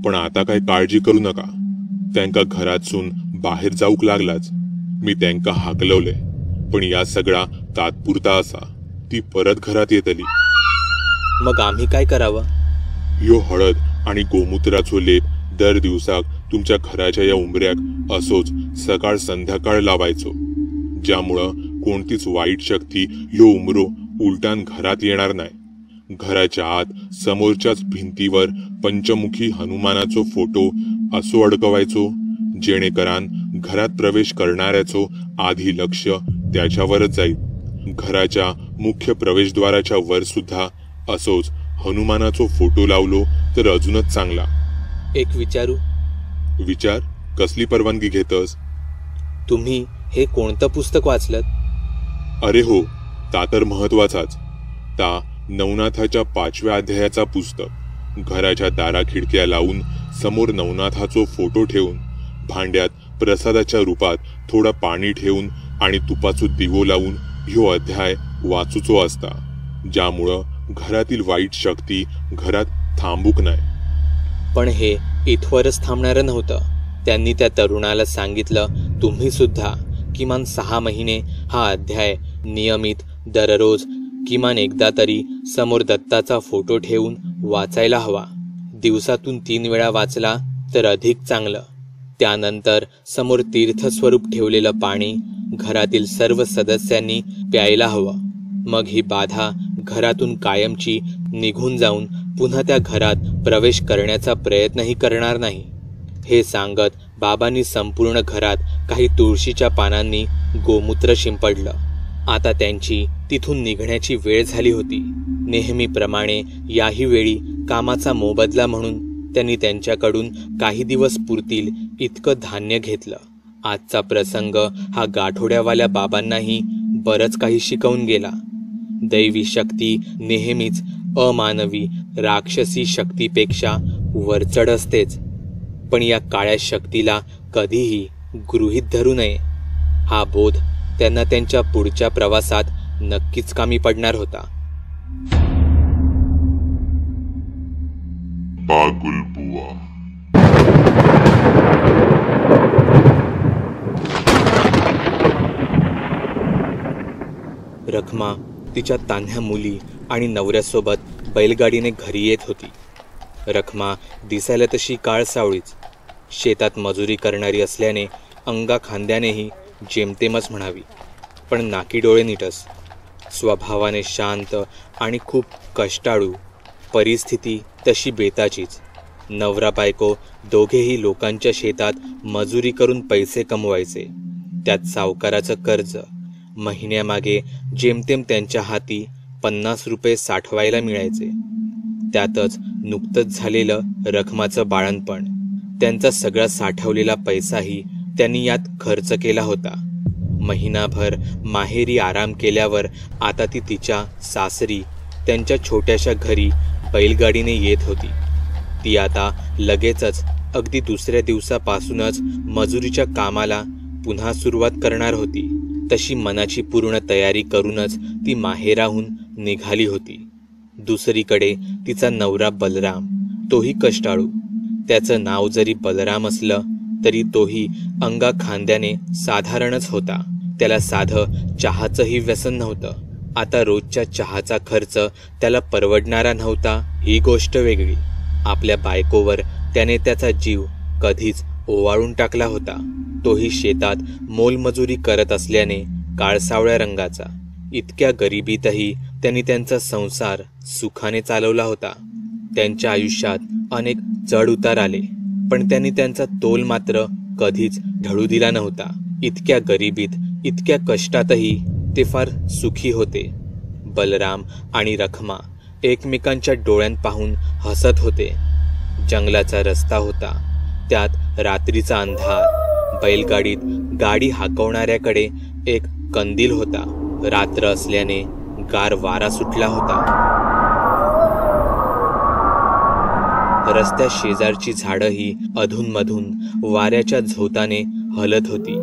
पण आता काय काळजी करू नका. त्यांका घरातून बाहेर जाऊक लागलाच. मी त्यांका हाकलवले, पण या सगळा तात्पुरता असा. ती परत घरात येतली. मग आम्ही काय करावं? ह्यो हळद आणि गोमूत्राचो लेप दर दिवसाक तुमच्या घराच्या या उंबऱ्याक असोच सकाळ संध्याकाळ लावायचो, ज्यामुळं कोणतीच वाईट शक्ती ह्यो उमरो उलटान घरात येणार नाही. घराच्या आत समोरच्याच भिंतीवर पंचमुखी हनुमानाचो फोटो असो अडकवायचो, जेणेकरान घरात प्रवेश करणाऱ्याचो आधी लक्ष त्याच्यावरच जाईल. घराच्या मुख्य प्रवेशद्वाराच्या वर सुद्धा असोच हनुमानाचो फोटो लावलो तर अजूनच चांगला. एक विचारू? विचार. कसली परवानगी घेतस? तुम्ही हे कोणतं पुस्तक वाचलं? अरे हो, ता तर महत्वाचाच. ता नवनाथाच्या 5व्या अध्यायाचा पुस्तक. घराच्या दारा खिडक्या लावून समोर नवनाथाचो फोटो ठेवून, भांड्यात प्रसादाच्या रूपात थोडं पाणी ठेवून आणि तुपाचो दिवो लावून ह्यो अध्याय वाचूचो असता, ज्यामुळं घरातील वाईट शक्ती घरात थांबूक नाही. पण हे इथवरच थांबणारं नव्हतं. त्यांनी त्या तरुणाला सांगितलं, तुम्ही सुद्धा किमान 6 महिने हा अध्याय नियमित दररोज किमान एकदा तरी समोर दत्ताचा फोटो ठेवून वाचायला हवा. दिवसातून 3 वेळा वाचला तर अधिक चांगलं. त्यानंतर समोर तीर्थस्वरूप ठेवलेलं पाणी घरातील सर्व सदस्यांनी प्यायला हवं. मग ही बाधा घरातून कायमची निघून जाऊन पुन्हा त्या घरात प्रवेश करण्याचा प्रयत्नही करणार नाही. हे सांगत बाबांनी संपूर्ण घरात काही तुळशीच्या पानांनी गोमूत्र शिंपडलं. आता त्यांची तिथून निघण्याची वेळ झाली होती. नेहमीप्रमाणे याही वेळी कामाचा मोबदला म्हणून त्यांनी त्यांच्याकडून काही दिवस पुरतील इतकं धान्य घेतलं. आजचा प्रसंग हा गाठोड्यावाल्या बाबांनाही बरंच काही शिकवून गेला. दैवी शक्ती नेहमीच अमानवी राक्षसी शक्तीपेक्षा वरचढ असतेच, पण या काळ्या शक्तीला कधीही गृहीत धरू नये. हा बोध त्यांना त्यांच्या पुढच्या प्रवासात नक्कीच कामी पडणार होता. बागुलबुवा. रखमा तिच्या तान्ह्या मुली आणि नवऱ्यासोबत बैलगाडीने घरी येत होती. रखमा दिसायला तशी काळसावळीच, शेतात मजुरी करणारी असल्याने अंगा खांद्यानेही जेमतेमच म्हणावी, पण नाकी डोळे नीटस. स्वभावाने शांत आणि खूप कष्टाळू. परिस्थिती तशी बेताचीच. नवरा बायको दोघेही लोकांच्या शेतात मजुरी करून पैसे कमवायचे. त्यात सावकाराचं कर्ज. महिन्यामागे जेमतेम त्यांच्या हाती 50 रुपये साठवायला मिळायचे. त्यातच नुकतंच झालेलं रखमाचं बाळणपण. त्यांचा सगळा साठवलेला पैसाही त्यांनी यात खर्च केला होता. महिनाभर माहेरी आराम केल्यावर आता ती तिच्या सासरी त्यांच्या छोट्याशा घरी बैलगाडीने येत होती. ती आता लगेचच अगदी दुसऱ्या दिवसापासूनच मजुरीच्या कामाला पुन्हा सुरुवात करणार होती. तशी मनाची पूर्ण तयारी करूनच ती माहेराहून निघाली होती. दुसरीकडे तिचा नवरा बलराम, तोही कष्टाळू. त्याचं नाव जरी बलराम असलं तरी तोही अंगा खांद्याने साधारणच होता. त्याला साधं चहाचंही व्यसन नव्हतं. आता रोजच्या चहाचा खर्च त्याला परवडणारा नव्हता ही गोष्ट वेगळी. आपल्या बायकोवर त्याने त्याचा जीव कधीच ओवाळून टाकला होता. तोही शेतात मोलमजुरी करत असल्याने काळसावळ्या रंगाचा. इतक्या गरिबीतही त्यांनी त्यांचा संसार सुखाने चालवला होता. त्यांच्या आयुष्यात अनेक चढ उतार आले, पण त्यांनी त्यांचा तोल मात्र कधीच ढळू दिला नव्हता. इतक्या गरिबीत, इतक्या कष्टातही ते फार सुखी होते. बलराम आणि रखमा एकमेकांच्या डोळ्यात पाहून हसत होते. जंगलाचा रस्ता होता, त्यात रात्रीचा अंधार. बैलगाडीत गाडी हाकवणाऱ्याकडे एक कंदील होता. रात्र असल्याने गार वारा सुटला होता. रस्त्या शेजारची झाडंही अधूनमधून वाऱ्याच्या झोताने हलत होती.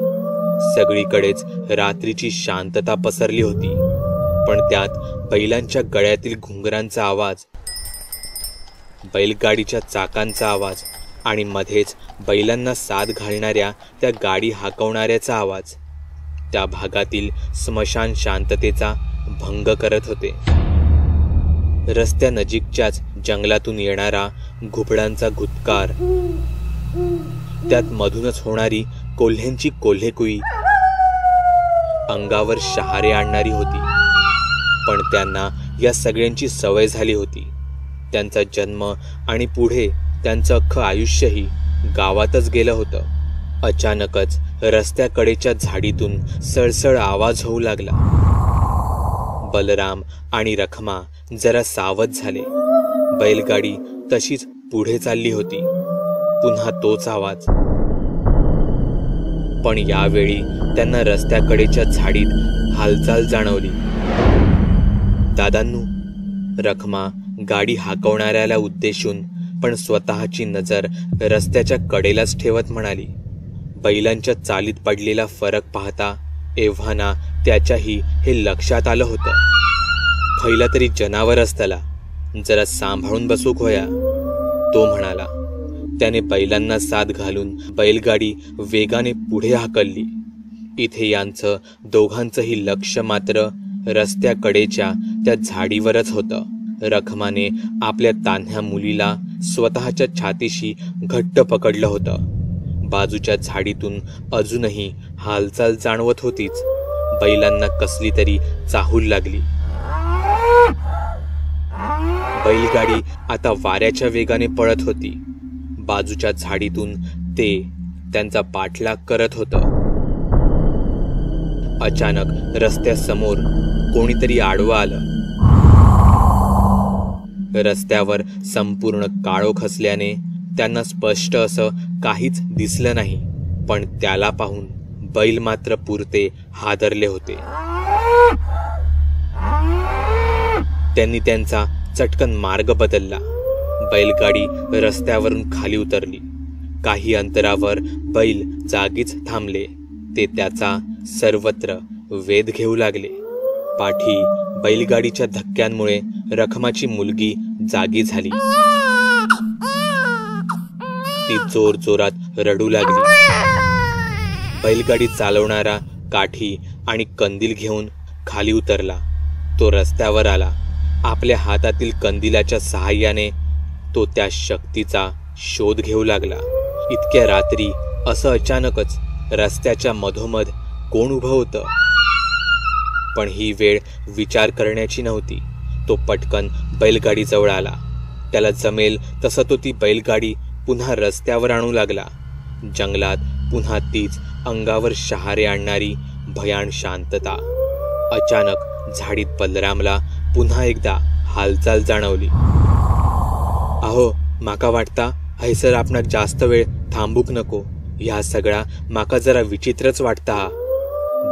सगळीकडेच रात्रीची शांतता पसरली होती, पण त्यात बैलांच्या गळ्यातील घुंगरांचा आवाज, बैलगाडीच्या चाकांचा आवाज आणि मध्येच बैलांना साथ घालणाऱ्या त्या गाडी हाकवणाऱ्याचा आवाज त्या भागातील स्मशान शांततेचा भंग करत होते. रस्त्यानजीकच्याच जंगलातून येणारा घुबडांचा घुतकार, त्यात मधूनच होणारी कोल्ह्यांची कोल्हेकुई अंगावर शहारे आणणारी होती. पण त्यांना या सगळ्यांची सवय झाली होती. त्यांचा जन्म आणि पुढे त्यांचं अख्खं आयुष्यही गावातच गेलं होतं. अचानकच रस्त्याकडेच्या झाडीतून सळसळ आवाज होऊ लागला. बलराम आणि रखमा जरा सावध झाले. बैलगाडी तशीच पुढे चालली होती. पुन्हा तोच आवाज. पण यावेळी त्यांना रस्त्याकडेच्या झाडीत हालचाल जाणवली. दादांनू, रखमा गाडी हाकवणाऱ्याला उद्देशून पण स्वतःची नजर रस्त्याच्या कडेलाच ठेवत म्हणाली. बैलांच्या चालीत पडलेला फरक पाहता एव्हाना त्याच्याही हे लक्षात आलं होतं. खैला तरी जनावर असताला, जरा सांभाळून बसूक होया, तो म्हणाला. त्याने बैलांना साथ घालून बैलगाडी वेगाने पुढे हाकलली. इथे यांचं दोघांचंही लक्ष मात्र रस्त्याकडेच्या त्या झाडीवरच होतं. रखमाने आपल्या तान्ह्या मुलीला स्वतःच्या छातीशी घट्ट पकडलं होतं. बाजूच्या झाडीतून अजूनही हालचाल जाणवत होतीच. बैलांना कसली तरी चाहूल लागली. बैलगाडी आता वाऱ्याच्या वेगाने पळत होती. बाजूच्या झाडीतून ते त्यांचा पाठलाग करत होतं. अचानक रस्त्यासमोर कोणीतरी आडवं आलं. रस्त्यावर संपूर्ण काळोख असल्याने त्यांना स्पष्ट असं काहीच दिसलं नाही. पण त्याला पाहून बैल मात्र पुरते हादरले होते. त्यांनी त्यांचा चटकन मार्ग बदलला. बैलगाडी रस्त्यावरून खाली उतरली. काही अंतरावर बैल जागीच थांबले. ते त्याचा सर्वत्र वेध घेऊ लागले. पाठी बैलगाडीच्या धक्क्यांमुळे रखमाची मुलगी जागी झाली. ती जोर जोरात रडू लागली. बैलगाडी चालवणारा काठी आणि कंदील घेऊन खाली उतरला. तो रस्त्यावर आला. आपल्या हातातील कंदिलाच्या सहाय्याने तो त्या शक्तीचा शोध घेऊ लागला. इतक्या रात्री असं अचानकच रस्त्याच्या मधोमध कोण उभं होतं? पण ही वेळ विचार करण्याची नव्हती. तो पटकन बैलगाडीजवळ आला. त्याला जमेल तसं तो ती बैलगाडी पुन्हा रस्त्यावर आणू लागला. जंगलात पुन्हा तीच अंगावर शहारे आणणारी भयान शांतता. अचानक झाडीत बलरामला पुन्हा एकदा हालचाल जाणवली. अहो, माका वाटता हैसर आपणाक जास्त वेळ थांबूक नको. ह्या सगळा माका जरा विचित्रच वाटता.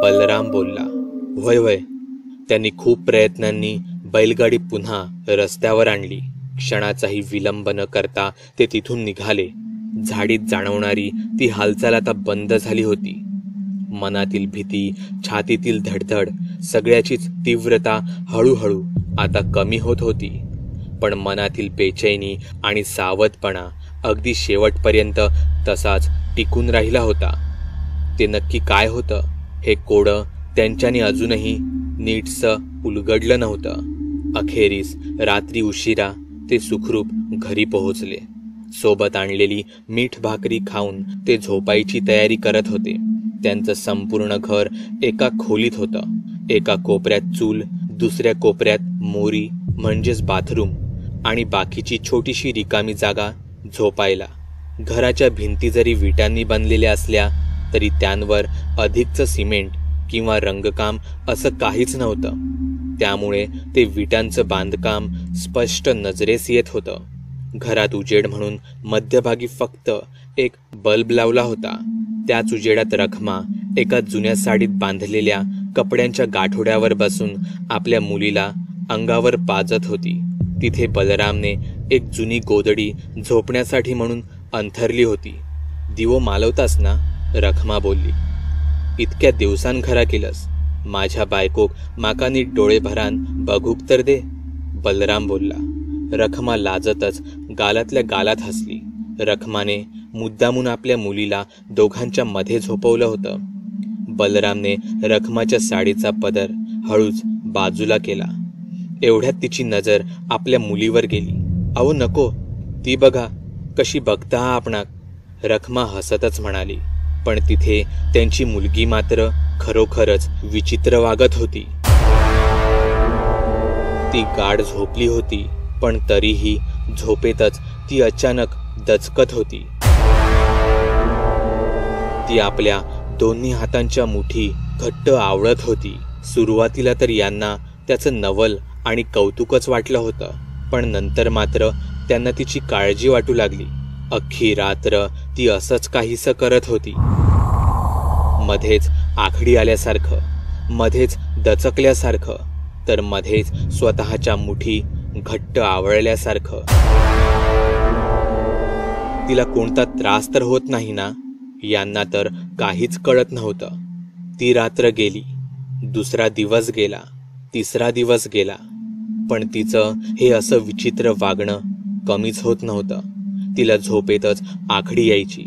बलराम बोलला. होय होय. त्यांनी खूप प्रयत्नांनी बैलगाडी पुन्हा रस्त्यावर आणली. क्षणाचाही विलंब न करता ते तिथून निघाले. झाडीत जाणवणारी ती हालचाल आता बंद झाली होती. मनातील भीती, छातीतील धडधड, सगळ्याचीच तीव्रता हळूहळू आता कमी होत होती. पण मनातील बेचैनी आणि सावधपणा अगदी शेवटपर्यंत तसाच टिकून राहिला होता. ते नक्की काय होतं हे कोडं त्यांच्याने अजूनही नीटसं उलगडलं नव्हतं. अखेरीस रात्री उशिरा ते सुखरूप घरी पोहोचले. सोबत आणलेली मीठ भाकरी खाऊन ते झोपायची तयारी करत होते. त्यांचं संपूर्ण घर एका खोलीत होतं. एका कोपऱ्यात चूल, दुसऱ्या कोपऱ्यात मोरी म्हणजेच बाथरूम आणि बाकीची छोटीशी रिकामी जागा झोपायला. घराच्या भिंती जरी विटांनी बनलेल्या असल्या तरी त्यांवर अधिकचं सिमेंट किंवा रंगकाम असं काहीच नव्हतं. त्यामुळे ते विटांचं बांधकाम स्पष्ट नजरेस येत होतं. घरात उजेड म्हणून मध्यभागी फक्त एक बल्ब लावला होता. त्याच उजेडात रखमा एका जुन्या साडीत बांधलेल्या कपड्यांच्या गाठोड्यावर बसून आपल्या मुलीला अंगावर पाजत होती. तिथे बलरामने एक जुनी गोधडी झोपण्यासाठी म्हणून अंथरली होती. दिवो मालवतास ना? रखमा बोलली. इतक्या दिवसांन घरा केलंस. माझ्या बायकोक माका नीट डोळे भरान बघूक तर दे. बलराम बोलला. रखमा लाजतच गालातल्या गालात हसली. रखमाने मुद्दामून आपल्या मुलीला दोघांच्या मध्ये झोपवलं होतं. बलरामने रखमाच्या साडीचा पदर हळूच बाजूला केला. एवढ्यात तिची नजर आपल्या मुलीवर गेली. अहो नको, ती बघा कशी बघता आपणाक, रखमा हसतच म्हणाली. पण तिथे त्यांची मुलगी मात्र खरोखरच विचित्र वागत होती. ती गाढ झोपली होती, पण तरीही झोपेतच ती अचानक दचकत होती. ती आपल्या दोन्ही हातांच्या मुठी घट्ट आवळत होती. सुरुवातीला तर यांना त्याचं नवल आणि कौतुकच वाटलं होतं, पण नंतर मात्र त्यांना तिची काळजी वाटू लागली. अख्खी रात्र ती असंच काहीसं करत होती. मध्येच आखडी आल्यासारखं, मध्येच दचकल्यासारखं, तर मध्येच स्वतःच्या मुठी घट्ट आवळल्यासारखं. तिला कोणता त्रास तर होत नाही ना? यांना तर काहीच कळत नव्हतं. ती रात्र गेली, दुसरा दिवस गेला, तिसरा दिवस गेला, पण तिचं हे असं विचित्र वागणं कमीच होत नव्हतं. तिला झोपेतच आखडी यायची.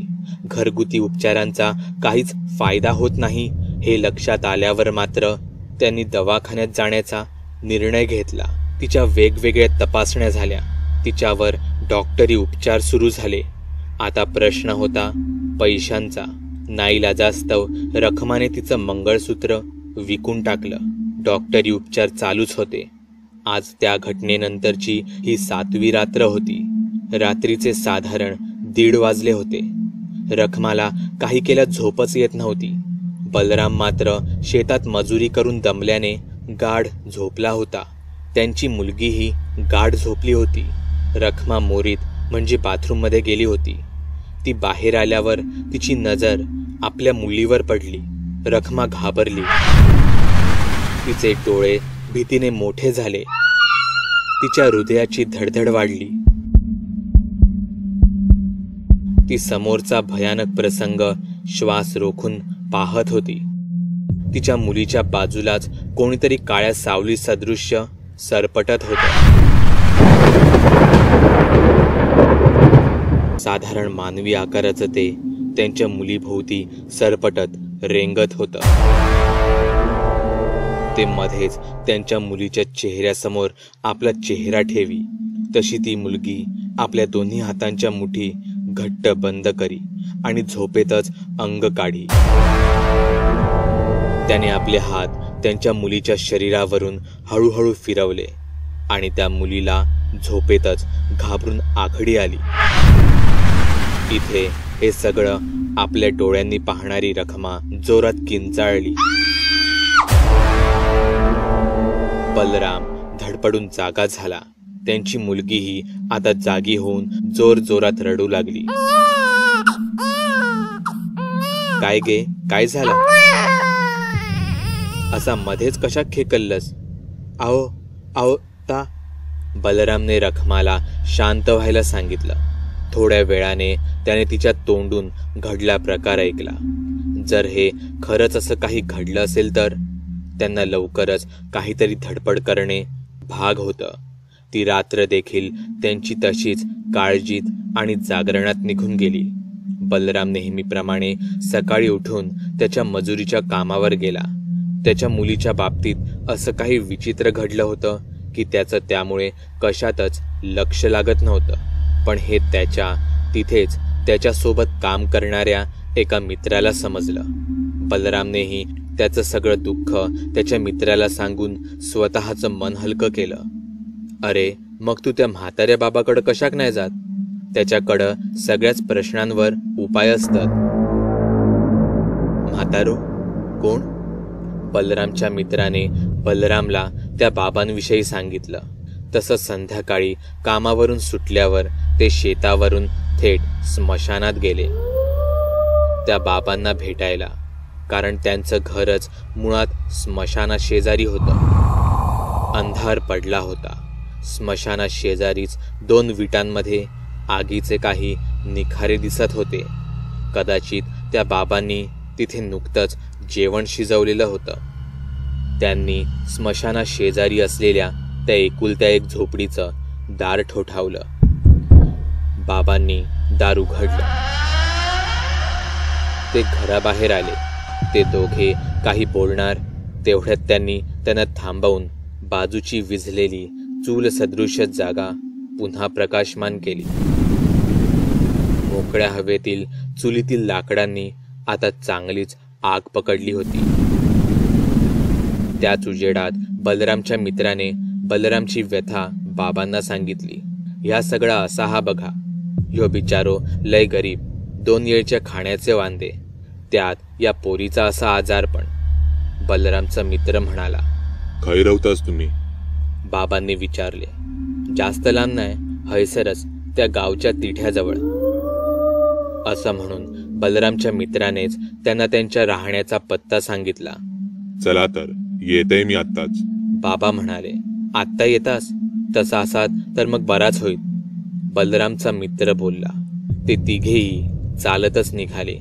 घरगुती उपचारांचा काहीच फायदा होत नाही हे लक्षात आल्यावर मात्र त्यांनी दवाखान्यात जाण्याचा निर्णय घेतला. तिच्या वेगवेगळ्या तपासण्या झाल्या, तिच्यावर डॉक्टरी उपचार सुरू झाले. आता प्रश्न होता पैशांचा. नाईलाजास्तव रखमाने तिचं मंगळसूत्र विकून टाकलं. डॉक्टरी उपचार चालूच होते. आज त्या घटनेनंतरची ही 7वी रात्र होती. रात्रीचे साधारण 1:30 वाजले होते. रखमाला काही केल्या झोपच येत नव्हती. बलराम मात्र शेतात मजुरी करून दमल्याने गाढ झोपला होता. त्यांची मुलगीही गाढ झोपली होती. रखमा मोरीत म्हणजे बाथरूममध्ये गेली होती. ती बाहेर आल्यावर तिची नजर आपल्या मुलीवर पडली. रखमा घाबरली. तिचे डोळे भीतीने मोठे झाले. तिच्या हृदयाची धडधड वाढली. ती समोरचा भयानक प्रसंग श्वास रोखून पाहत होती. तिच्या मुलीच्या बाजूलाच कोणीतरी काळ्या सावली सदृश्य सरपटत होतं. साधारण मानवी आकाराचं ते त्यांच्या मुलीभोवती सरपटत रेंगत होतं. ते मध्येच त्यांच्या मुलीच्या चेहऱ्यासमोर आपला चेहरा ठेवी, तशी ती मुलगी आपल्या दोन्ही हातांच्या मुठी घट्ट बंद करी आणि झोपेतच अंग काढी. त्याने आपले हात त्यांच्या मुलीच्या शरीरावरून हळूहळू फिरवले आणि त्या मुलीला झोपेतच घाबरून आखडी आली. इथे हे सगळं आपल्या डोळ्यांनी पाहणारी रखमा जोरात किंचाळली. बलराम धडपडून जागा झाला. त्यांची मुलगीही आता जागी होऊन जोर जोरात रडू लागली. काय गे, काय झालं? असा मध्येच कशा खेकललस? आहो आहो ता. बलरामने रखमाला शांत व्हायला सांगितलं. थोड्या वेळाने त्याने तिच्या तोंडून घडला प्रकार ऐकला. जर हे खरंच असं काही घडलं असेल तर त्यांना लवकरच काहीतरी धडपड करणे भाग होतं. ती रात्र देखील त्यांची तशीच काळजीत आणि जागरणात निघून गेली. बलराम नेहमीप्रमाणे सकाळी उठून त्याच्या मजुरीच्या कामावर गेला. त्याच्या मुलीच्या बाबतीत असं काही विचित्र घडलं होतं की त्याचं त्यामुळे कशातच लक्ष लागत नव्हतं. पण हे त्याच्या तिथेच त्याच्यासोबत काम करणाऱ्या एका मित्राला समजलं. बलरामनेही त्याचं सगळं दुःख त्याच्या मित्राला सांगून स्वतःचं मन हलकं केलं. अरे मग तू त्या म्हाताऱ्या बाबाकडं कशाक नाही जात? त्याच्याकडं सगळ्याच प्रश्नांवर उपाय असतात. म्हातारो कोण? बलरामच्या मित्राने बलरामला त्या बाबांविषयी सांगितलं. तसं संध्याकाळी कामावरून सुटल्यावर ते शेतावरून थेट स्मशानात गेले त्या बाबांना भेटायला, कारण त्यांचं घरच मुळात स्मशाना शेजारी होतं. अंधार पडला होता. स्मशाना शेजारीच 2 विटांमध्ये आगीचे काही निखारे दिसत होते. कदाचित त्या बाबांनी तिथे नुकतंच जेवण शिजवलेलं होतं. त्यांनी स्मशाना शेजारी असलेल्या त्या एकुलत्या एक झोपडीचं दार ठोठावलं. बाबांनी दार उघडलं. ते घराबाहेर आले. ते दोघे काही बोलणार तेवढ्यात त्यांनी त्यांना थांबवून बाजूची विझलेली चूल सदृश जागा पुन्हा प्रकाशमान केली. मोकळ्या हवेतील चुलीतील लाकडांनी आता चांगलीच आग पकडली होती. त्याच उजेडात बलरामच्या मित्राने बलरामची व्यथा बाबांना सांगितली. ह्या सगळा असा हा बघा, ह्यो बिचारो लय गरीब, 2 वेळच्या खाण्याचे वांदे, त्यात या पोरीचा असा आजारपण. बलरामचा मित्र म्हणाला. खै रवतास तुम्ही? बाबांनी विचारले. जास्त लांब नाही, हैसरच त्या गावच्या तिठ्याजवळ. असं म्हणून बलरामच्या मित्रानेच त्यांना त्यांच्या राहण्याचा पत्ता सांगितला. चला तर, येतय मी आत्ताच. बाबा म्हणाले. आत्ता येतास? तसा असात तर मग बराच होईल. बलरामचा मित्र बोलला. ते तिघेही चालतच निघाले.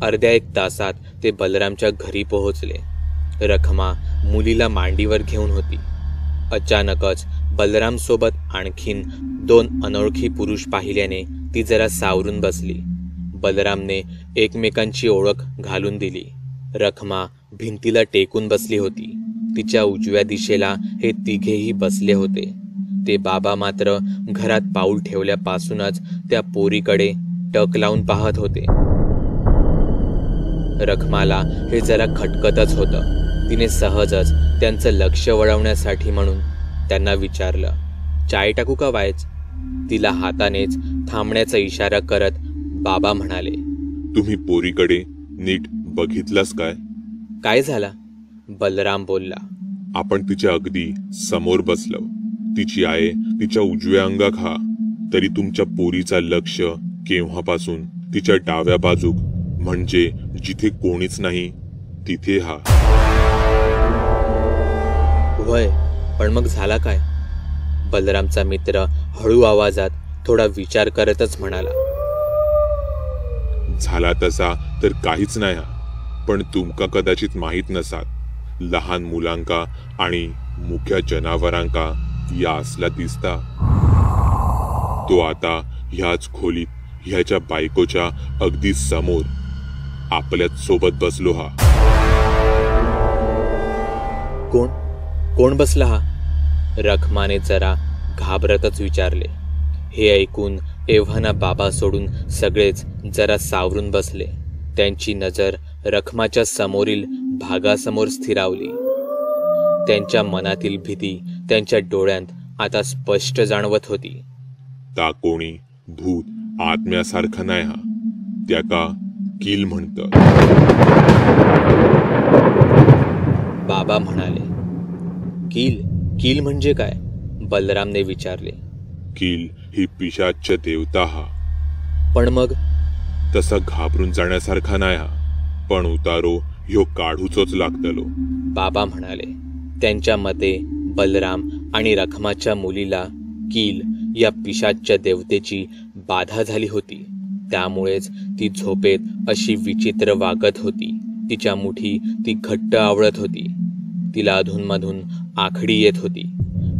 अर्ध्या 1 तासात ते बलरामच्या घरी पोहोचले. रखमा मुलीला मांडीवर घेऊन होती. अचानकच बलराम सोबत आणखीन 2 अनोळखी पुरुष पाहिल्याने ती जरा सावरून बसली. बलरामने एकमेकांची ओळख घालून दिली. रखमा भिंतीला टेकून बसली होती. तिच्या उजव्या दिशेला हे तिघेही बसले होते. ते बाबा मात्र घरात पाऊल ठेवल्यापासूनच त्या पोरीकडे टक लावून पाहत होते. रखमाला हे जरा खटकतच होतं. तिने सहजच त्यांचं लक्ष वळवण्यासाठी म्हणून त्यांना विचारलं, चाय टाकू का वायच? तिला हातानेच थांबण्याचा इशारा करत बाबा म्हणाले. तुम्ही पोरीकडे नीट बघितलंस काय? काय झाला? बलराम बोलला. आपण तिच्या अगदी समोर बसलो. तिची आय तिच्या उजव्या अंगाक हा, तरी तुमच्या पोरीचा लक्ष केव्हापासून तिच्या डाव्या बाजूक, म्हणजे जिथे कोणीच नाही तिथे हा. होय, पण मग झाला काय? बलरामचा मित्र हळू आवाजात थोडा विचार करतच म्हणाला. झाला तसा तर काहीच नाही हा, पण तुमका कदाचित माहीत नसात, लहान मुलांका आणि मुख्या जनावरांका या असला दिसता. तो आता ह्याच खोलीत ह्याच्या बायकोच्या अगदी समोर आपल्याच सोबत बसलो हा. कोण कोण बसला हा? रखमाने जरा घाबरतच विचारले. हे ऐकून एव्हाना बाबा सोडून सगळेच जरा सावरून बसले. त्यांची नजर रखमाच्या समोरील भागासमोर स्थिरावली. त्यांच्या मनातील भीती त्यांच्या डोळ्यांत आता स्पष्ट जाणवत होती. ता कोणी भूत आत्म्यासारखा नाही हा, त्याका कील म्हणतात. बाबा म्हणाले. कील कील म्हणजे काय? बलरामने विचारले. कील ही पिशाच्य देवता हा. पण मग? तसा घाबरून जाण्यासारखा नाही हा, पण उतारो ह्यो काढूचोच लागतलो. बाबा म्हणाले. त्यांच्या मते बलराम आणि रखमाच्या मुलीला कील या पिशाच्य देवतेची बाधा झाली होती. त्यामुळेच ती झोपेत अशी विचित्र वागत होती. तिच्या मुठी ती घट्ट आवळत होती. तिला अधूनमधून आखडी येत होती.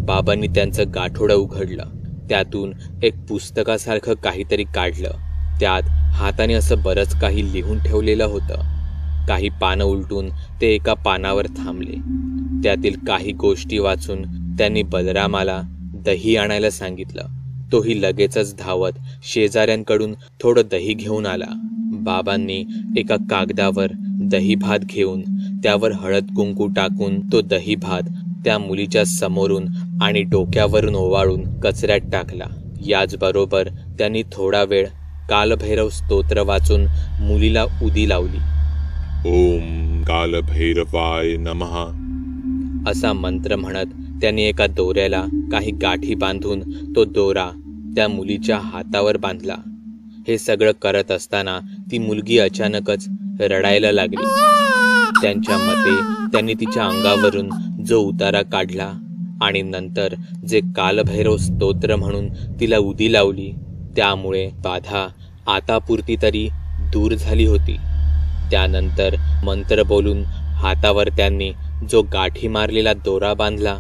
बाबांनी त्यांचं गाठोडं उघडलं. त्यातून एक पुस्तकासारखं काहीतरी काढलं. त्यात हाताने असं बरंच काही लिहून ठेवलेलं होतं. काही पानं उलटून ते एका पानावर थांबले. त्यातील काही गोष्टी वाचून त्यांनी बलरामाला दही आणायला सांगितलं. तोही लगेचच धावत शेजाऱ्यांकडून थोडं दही घेऊन आला. बाबांनी एका कागदावर दही भात घेऊन त्यावर हळद कुंकू टाकून तो दही भात त्या मुलीच्या समोरून आणि डोक्यावरून ओवाळून कचऱ्यात टाकला. याचबरोबर त्यांनी थोडा वेळ कालभैरव स्तोत्र वाचून मुलीला उदी लावली. ओम कालभैरवाय नमः असा मंत्र म्हणत त्यांनी एका दोऱ्याला काही गाठी बांधून तो दोरा त्या मुलीच्या हातावर बांधला. हे सगळं करत असताना ती मुलगी अचानकच रडायला लागली. त्यांच्या मते त्यांनी तिच्या अंगावरून जो उतारा काढला आणि नंतर जे कालभैरव स्तोत्र म्हणून तिला उदी लावली, त्यामुळे बाधा आतापुरती तरी दूर झाली होती. त्यानंतर मंत्र बोलून हातावर त्यांनी जो गाठी मारलेला दोरा बांधला,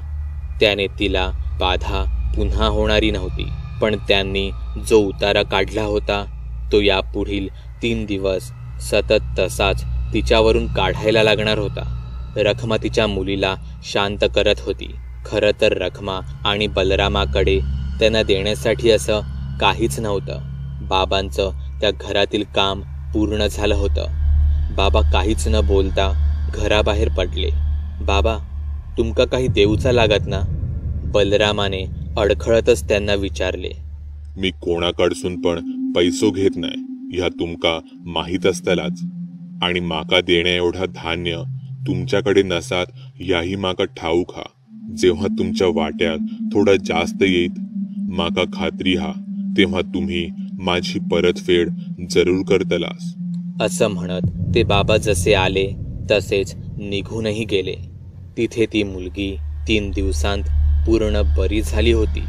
त्याने तिला बाधा पुन्हा होणारी नव्हती. पण त्यांनी जो उतारा काढला होता तो यापुढील 3 दिवस सतत तसाच तिच्यावरून काढायला लागणार होता. रखमा तिच्या मुलीला शांत करत होती. खरं तर रखमा आणि बलरामाकडे त्यांना देण्यासाठी असं काहीच नव्हतं. बाबांचं त्या घरातील काम पूर्ण झालं होतं. बाबा काहीच न बोलता घराबाहेर पडले. बाबा, तुमका काही देऊचा लागत ना? बलरामाने अडखळतच त्यांना विचारले. मी कोणाकडसून पण पैसो घेत नाही, ह्या तुमका माहीत असतलाच. आणि माका देण्या एवढा धान्य तुमच्याकडे नसात याही माका ठाऊक हा. जेव्हा तुमच्या वाट्यात थोडा जास्त येईल माका खात्री हा, तेव्हा तुम्ही माझी परतफेड जरूर करतलास. असं म्हणत ते बाबा जसे आले तसेच निघूनही गेले. तिथे ती मुलगी 3 दिवसांत पूर्ण बरी झाली होती.